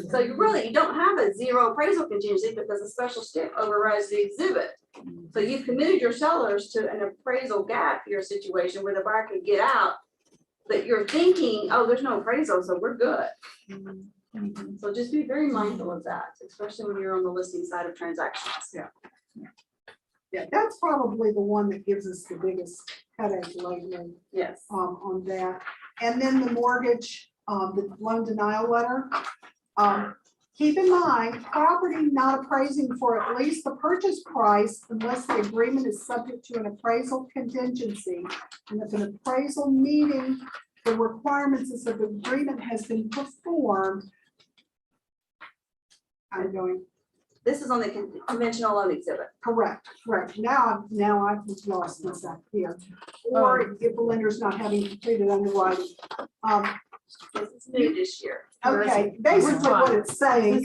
So you really, you don't have a zero appraisal contingency because a special STIP overrides the exhibit. So you've committed your sellers to an appraisal gap, your situation where the buyer could get out, but you're thinking, oh, there's no appraisal, so we're good. So just be very mindful of that, especially when you're on the listing side of transactions. Yeah. Yeah, that's probably the one that gives us the biggest headache lately. Yes. On that. And then the mortgage, the loan denial letter. Keep in mind, property not appraising for at least the purchase price unless the agreement is subject to an appraisal contingency. And if an appraisal meeting the requirements of the agreement has been performed. I'm going. This is on the conventional loan exhibit. Correct. Now I've lost myself here. Or if the lender's not having completed underwriting. This is new this year. Okay, basically what it's saying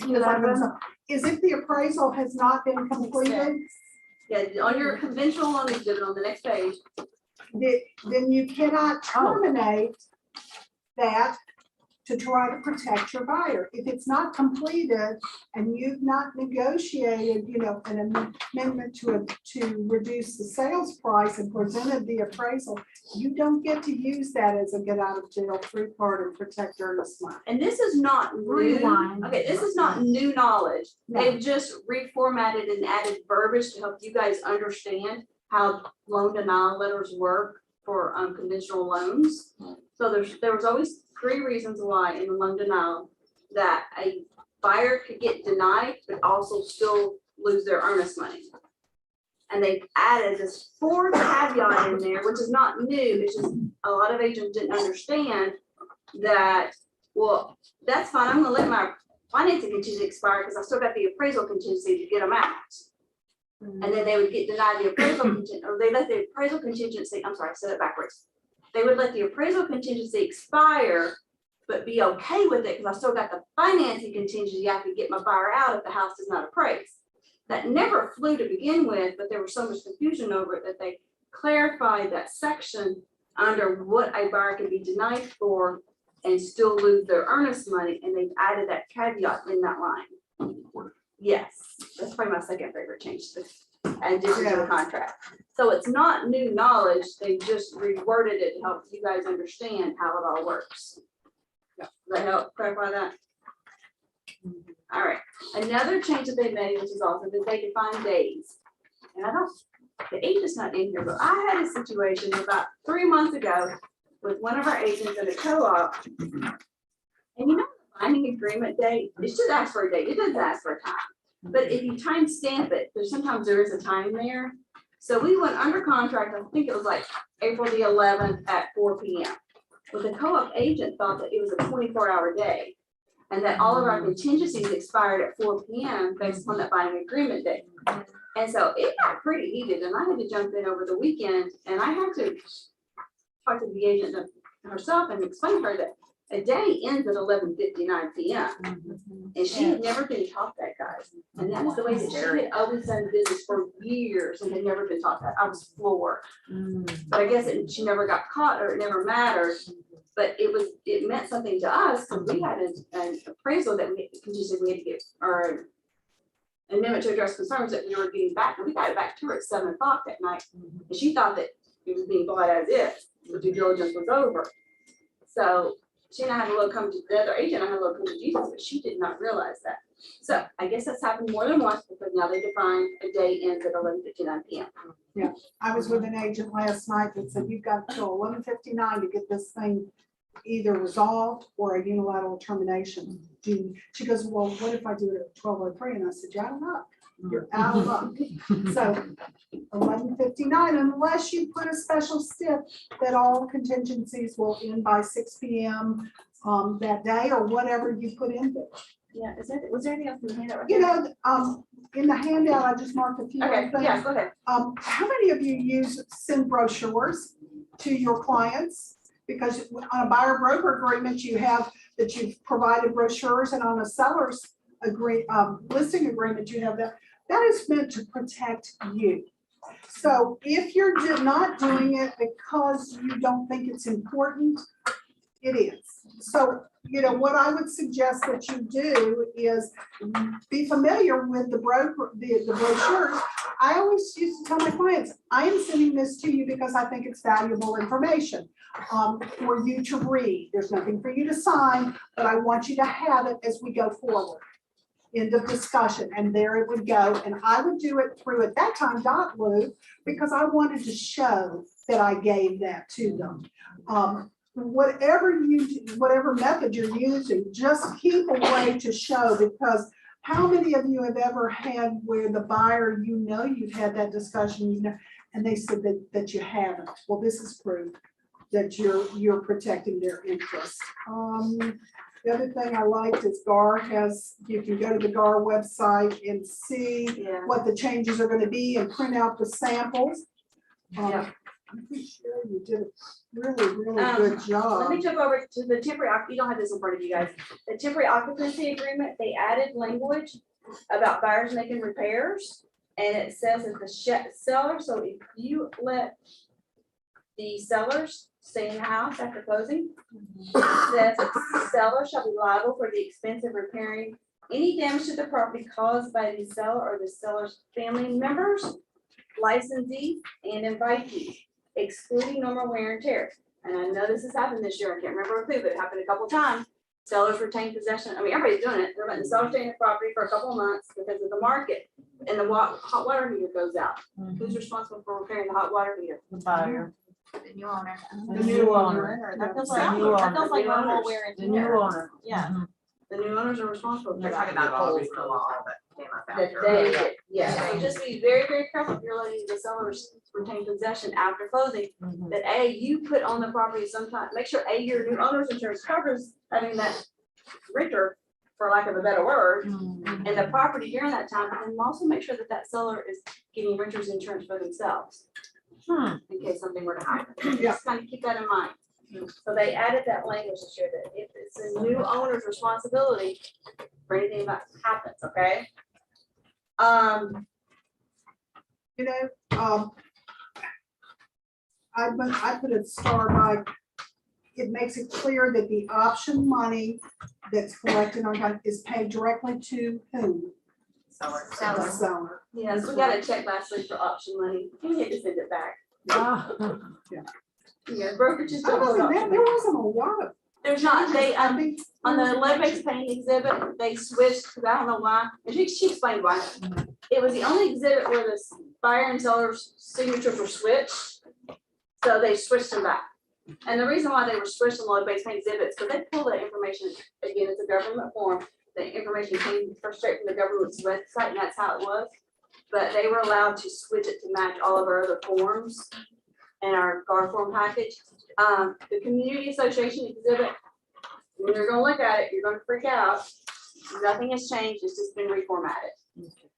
is if the appraisal has not been completed. Yeah, on your conventional loan exhibit on the next page. Then you cannot terminate that to try to protect your buyer. If it's not completed and you've not negotiated, an amendment to reduce the sales price and presented the appraisal, you don't get to use that as a get out of jail free card and protect earnest money. And this is not new. Okay, this is not new knowledge. No. They've just reformatted and added verbiage to help you guys understand how loan denial letters work for conventional loans. So there was always 3 reasons why in the loan denial that a buyer could get denied, but also still lose their earnest money. And they've added this 4th caveat in there, which is not new. It's just a lot of agents didn't understand that, well, that's fine. I'm gonna let my financing contingency expire because I still got the appraisal contingency to get them out. And then they would get denied the appraisal contingency, or they let the appraisal contingency, I'm sorry, I said it backwards. They would let the appraisal contingency expire, but be okay with it because I still got the financing contingency. I could get my buyer out if the house does not appraise. That never flew to begin with, but there was so much confusion over it that they clarified that section under what a buyer can be denied for and still lose their earnest money. And they've added that caveat in that line. Yes, that's probably my second favorite change. Addition to the contract. So it's not new knowledge. They just reworded it to help you guys understand how it all works. Does that help clarify that? All right. Another change that they made, which is awesome, is they define days. And the agent's not in here, but I had a situation about 3 months ago with one of our agents in a co-op. And the binding agreement date, it should ask for a date. It doesn't ask for a time. But if you time stamp it, sometimes there is a time there. So we went under contract, I think it was like April the 11th at 4 p.m. But the co-op agent thought that it was a 24-hour day and that all of our contingencies expired at 4 p.m. based upon that binding agreement date. And so it got pretty heated and I had to jump in over the weekend and I had to talk to the agent herself and explain to her that a day ends at 11:59 p.m. And she had never been taught that, guys. And that was the way that she had always done business for years and had never been taught that. I was floored. But I guess she never got caught or it never mattered. But it meant something to us because we had an appraisal that we had to get, or an amendment to address concerns that we were getting back. And we got it back to her at 7 o'clock that night. And she thought that it was being bought as if the due diligence was over. So she and I had a little come to the other agent, I had a little come to Jesus, but she did not realize that. So I guess that's happened more than once because now they define a day ends at 11:59 p.m. Yeah, I was with an agent last night that said you've got till 11:59 to get this thing either resolved or a unilateral termination. She goes, well, what if I do it at 12:03? And I said, yeah, I don't know. You're out of luck. So 11:59, unless you put a special stip that all contingencies will end by 6 p.m. That day or whatever you put in there. Yeah, was there anything else in the handout? In the handout, I just marked a few other things. Yeah, go ahead. How many of you send brochures to your clients? Because on a buyer broker agreement, you have that you've provided brochures, and on a seller's listing agreement, you have that. That is meant to protect you. So if you're not doing it because you don't think it's important, It is. So, what I would suggest that you do is be familiar with the broker, the brochures. I always used to tell my clients, I am sending this to you because I think it's valuable information for you to read. There's nothing for you to sign, but I want you to have it as we go forward. End of discussion, and there it would go. And I would do it through, at that time, .Lu, because I wanted to show that I gave that to them. Whatever method you're using, just keep a way to show, because how many of you have ever had where the buyer, you've had that discussion, and they said that you haven't? Well, this is proof that you're protecting their interest. The other thing I liked is GAR you can go to the GAR website and see what the changes are going to be and print out the samples. I'm pretty sure you did a really good job. Let me jump over to the temporary, you don't have this in front of you guys. The temporary occupancy agreement, they added language about buyers making repairs. And it says that the seller, so if you let the sellers stay in the house after closing, it says that the seller shall be liable for the expense of repairing any damage to the property caused by the seller or the seller's family members, licensee, and invitee, excluding normal wear and tear. And I know this has happened this year. I can't remember who, but it happened a couple of times. Sellers retain possession. I mean, everybody's doing it. They're letting the seller stay in the property for a couple of months because of the market, and the hot water heater goes out. Who's responsible for repairing the hot water heater? The buyer. The new owner. The new owner. That feels The like, new that feels owner. like The normal owners. wear and The tear. new owner. Yeah. The new owners are responsible for They're that. talking about holes in the wall that came up That after. they, yeah, so just be very, very careful if you're letting the sellers retain possession after closing, that A, you put on the property sometime, make sure A, your new owner's insurance covers having that renter, for lack of a better word, and the property during that time, but then also make sure that that seller is getting renter's insurance for themselves. In case something were to happen. Just kind of keep that in mind. So they added that language this year that if it's a new owner's responsibility for anything that happens, okay? I put a star by, it makes it clear that the option money that's collected on that is paid directly to whom? Seller. The seller. Yes, we got a check last week for option money. We need to send it back. Yeah, brokerages don't hold option There money. wasn't a lot of. There's not, they, on the lead-based painting exhibit, they switched, because I don't know why, and she explained why. It was the only exhibit where the buyer and seller's signatures were switched, so they switched them back. And the reason why they were switched on the lead-based paint exhibits, because they pull that information, again, it's a government form, the information came straight from the government's website, and that's how it was. But they were allowed to switch it to match all of our other forms and our GAR form package. The community association exhibit, when you're gonna look at it, you're gonna freak out. Nothing has changed, it's just been reformatted.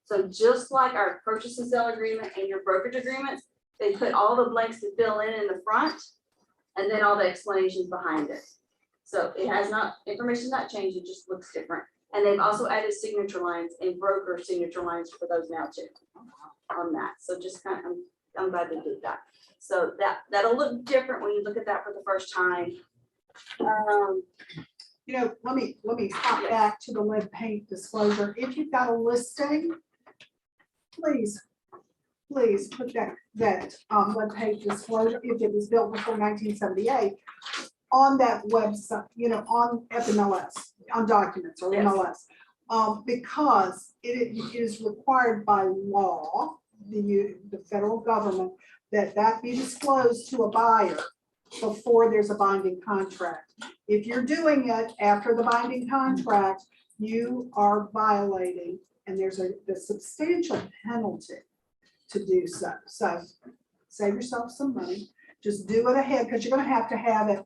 So just like our purchase and sale agreement and your brokerage agreements, they put all the blanks to fill in the front and then all the explanations behind it. So it has not, information's not changed, it just looks different. And they've also added signature lines and broker signature lines for those now too on that. So just kind of, I'm glad they did that. So that'll look different when you look at that for the first time. Let me hop back to the lead paint disclosure. If you've got a listing, please put that lead paint disclosure, if it was built before 1978, on that website, on FMLS, on documents or MLS. Because it is required by law, the federal government, that be disclosed to a buyer before there's a binding contract. If you're doing it after the binding contract, you are violating, and there's a substantial penalty to do so. So save yourself some money, just do it ahead, because you're gonna have to have it.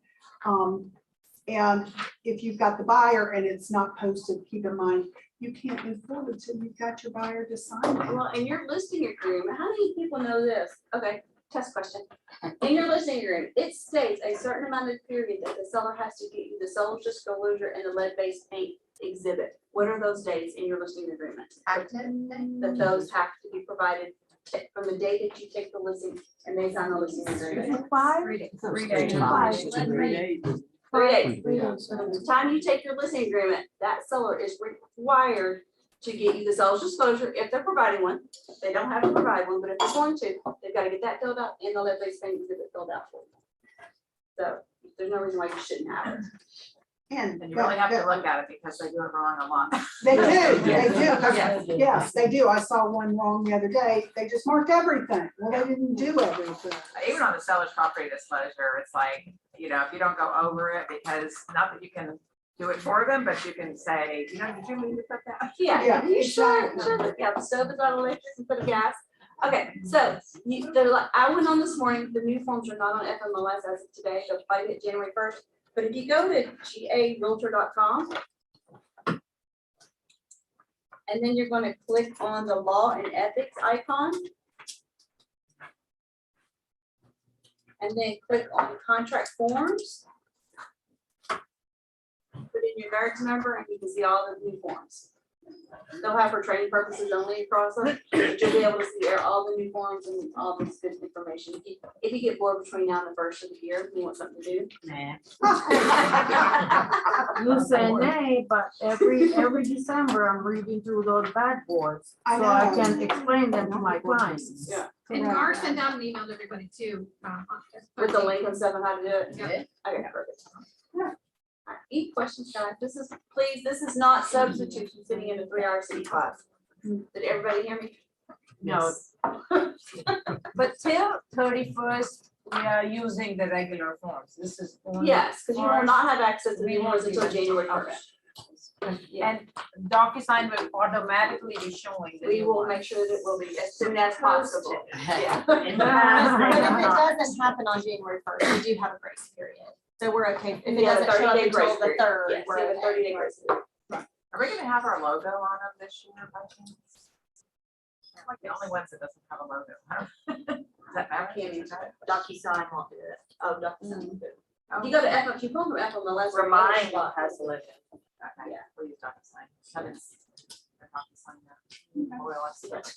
And if you've got the buyer and it's not posted, keep in mind, you can't move forward until you've got your buyer to sign it. Well, in your listing agreement, how many people know this? Okay, test question. In your listing agreement, it states a certain amount of period that the seller has to get you the seller's disclosure and the lead-based paint exhibit. What are those dates in your listing agreement? That those have to be provided from the day that you take the listing and they sign the listing agreement. 5? 3 days. 3 days. 5. 3 days. From the time you take your listing agreement, that seller is required to get you the seller's disclosure if they're providing one. They don't have to provide one, but if they're going to, they've got to get that filled out and they'll let the expense exhibit filled out for you. So there's no reason why you shouldn't have it. And you really have to look at it because they do it wrong a lot. They do, they Yes. do. Yes, they do. I saw one wrong the other day. They just marked everything. Well, they didn't do everything. Even on the seller's property disclosure, it's like, you know, if you don't go over it, because not that you can do it for them, but you can say, you know, did you mean to put that? Yeah, you should, yeah, the stove is on electric instead of gas. Okay, so they're like, I went on this morning, the new forms are not on FMLS as of today, they'll probably hit January 1st. But if you go to garealtor.com, and then you're going to click on the law and ethics icon, and then click on contract forms, put in your NERDS number, and you can see all the new forms. They'll have for training purposes only across them, but you'll be able to see all the new forms and all this good information. If you get bored between now and the first of the year, you want something to do. Nah. You say nay, but every December I'm reading through those bad boards, I so I know. can explain them to my clients. Yeah. And Mark sent out an email to everybody too. With the link and stuff on how to do it. Yeah. Okay, perfect. All right, any questions, guys? This is not substitute for sitting in a 3-hour city class. Did everybody hear me? No. But till 31st, we are using the regular forms. This is only. Yes, because you will not have access to the We ones won't until be- January 1st. Yeah. And DocuSign will automatically be showing. the We new will ones. make sure that it will be as soon as possible. Yeah. And if it doesn't happen on January 1st, we do have a grace period. So we're okay. If it Yeah, doesn't show up 30-day until grace the period. 3rd, Yes, we're we have a okay. 30-day grace period. Are we gonna have our logo on them this year by chance? They're like the only ones that doesn't have a logo. Is that bad? DocuSign won't do it. Oh, DocuSign will do it. You go to FF, you pull from FMLS. For mine, it has a legend. Okay, Yeah. we'll use DocuSign. They're DocuSign now. Oh, well, I see it.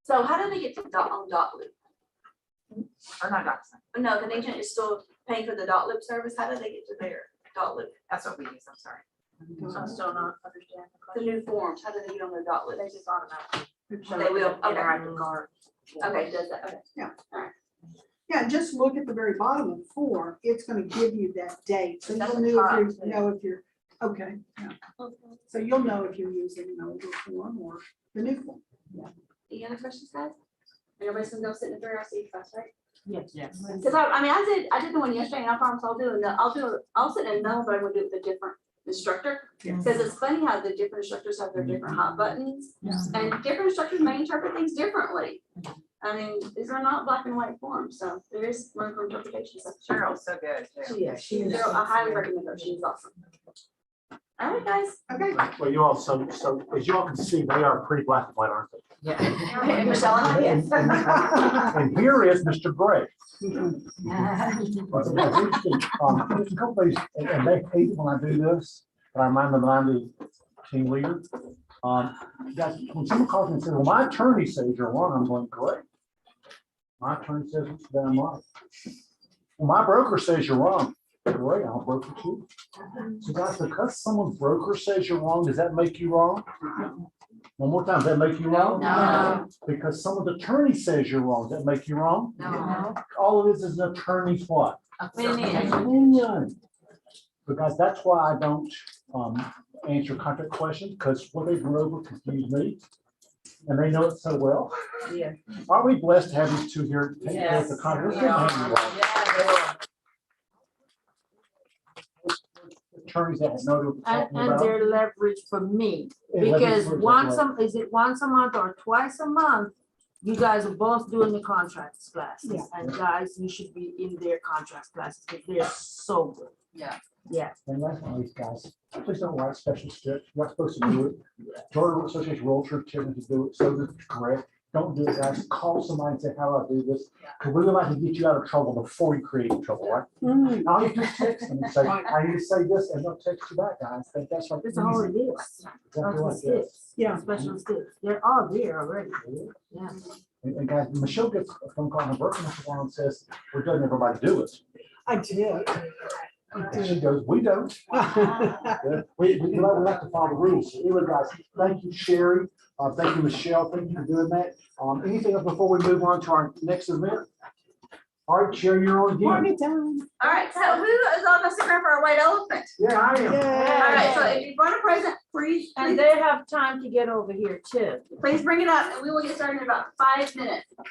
So how do they get to on dot loop? Or not DocuSign. No, the agent is still paying for the dot loop service. How do they get to their dot loop? That's what we use, I'm sorry. I'm still not understanding the new forms. How do they get on their dot loop? They just automatically. They will, okay. Interactive card. Okay, does that, okay. Yeah. All right. Yeah, and just look at the very bottom of 4. It's gonna give you that date. So That's you'll the know top, if you're, okay. Yeah. So you'll know if you're using an older form or the new form. Any other questions, guys? Everybody's gonna go sit in the 3-hour seat class, right? Yes. Because I did the one yesterday, and I promise I'll sit in another, but I'm gonna do it with a different instructor. Because it's funny how the different instructors have their different hot buttons, and different instructors may interpret things differently. I mean, these are not black and white forms, so there is room for interpretation. So Cheryl's so good too. I highly recommend her. She's awesome. All right, guys. Okay. Well, you all, so as you all can see, they are pretty black and white, aren't they? And Michelle and I, yes. And here is Mr. Gray. What's interesting, there's a couple things, and they hate it when I do this, but I remind them that I'm the team leader. Guys, when someone calls me and says, well, my attorney says you're wrong, I'm going, great. My attorney says it's that I'm right. Well, my broker says you're wrong. Great, I'll broker too. So guys, because someone's broker says you're wrong, does that make you wrong? One more time, does that make you wrong? No. Because someone's attorney says you're wrong, does that make you wrong? No. All of this is an attorney's what? Opinion. Opinion. But guys, that's why I don't answer contract questions, because what they drew over confused me. And they know it so well. Yeah. Aren't we blessed to have these two here? Take care of the contract? We couldn't have you all. Attorneys that have no idea what they're talking And about. their leverage for me, And leverage because for once what? is it once a month or twice a month? You guys are both doing the contracts classes, Yeah. and guys, you should be in their contracts classes, because they're so good. Yeah. Yeah. And that's why these guys, please don't write special scripts. You're not supposed to do it. Georgia Association Realtors tell me to do it, so that's correct. Don't do it, guys. Call somebody and say, how do I do this? Because we would like to get you out of trouble before you create trouble, right? All you just text them and say, I need to say this, and they'll text you back, guys. That's like. That's all it is. Exactly That's the like this. sticks. Yeah. Special sticks, they're all there already. Yeah. And guys, Michelle gets a phone call on her birthday and says, we're done, everybody do it. I did. She goes, we don't. We have to follow the rules. So anyway, guys, thank you, Sherry. Thank you, Michelle. Thank you for doing that. Anything else before we move on to our next event? All right, Sherry, you're on again. All right, so who is on the Instagram for our white elephant? Yeah, I am. All right, so if you want a present, please, And they have time to get over here too. please bring it up and we will get started in about 5 minutes.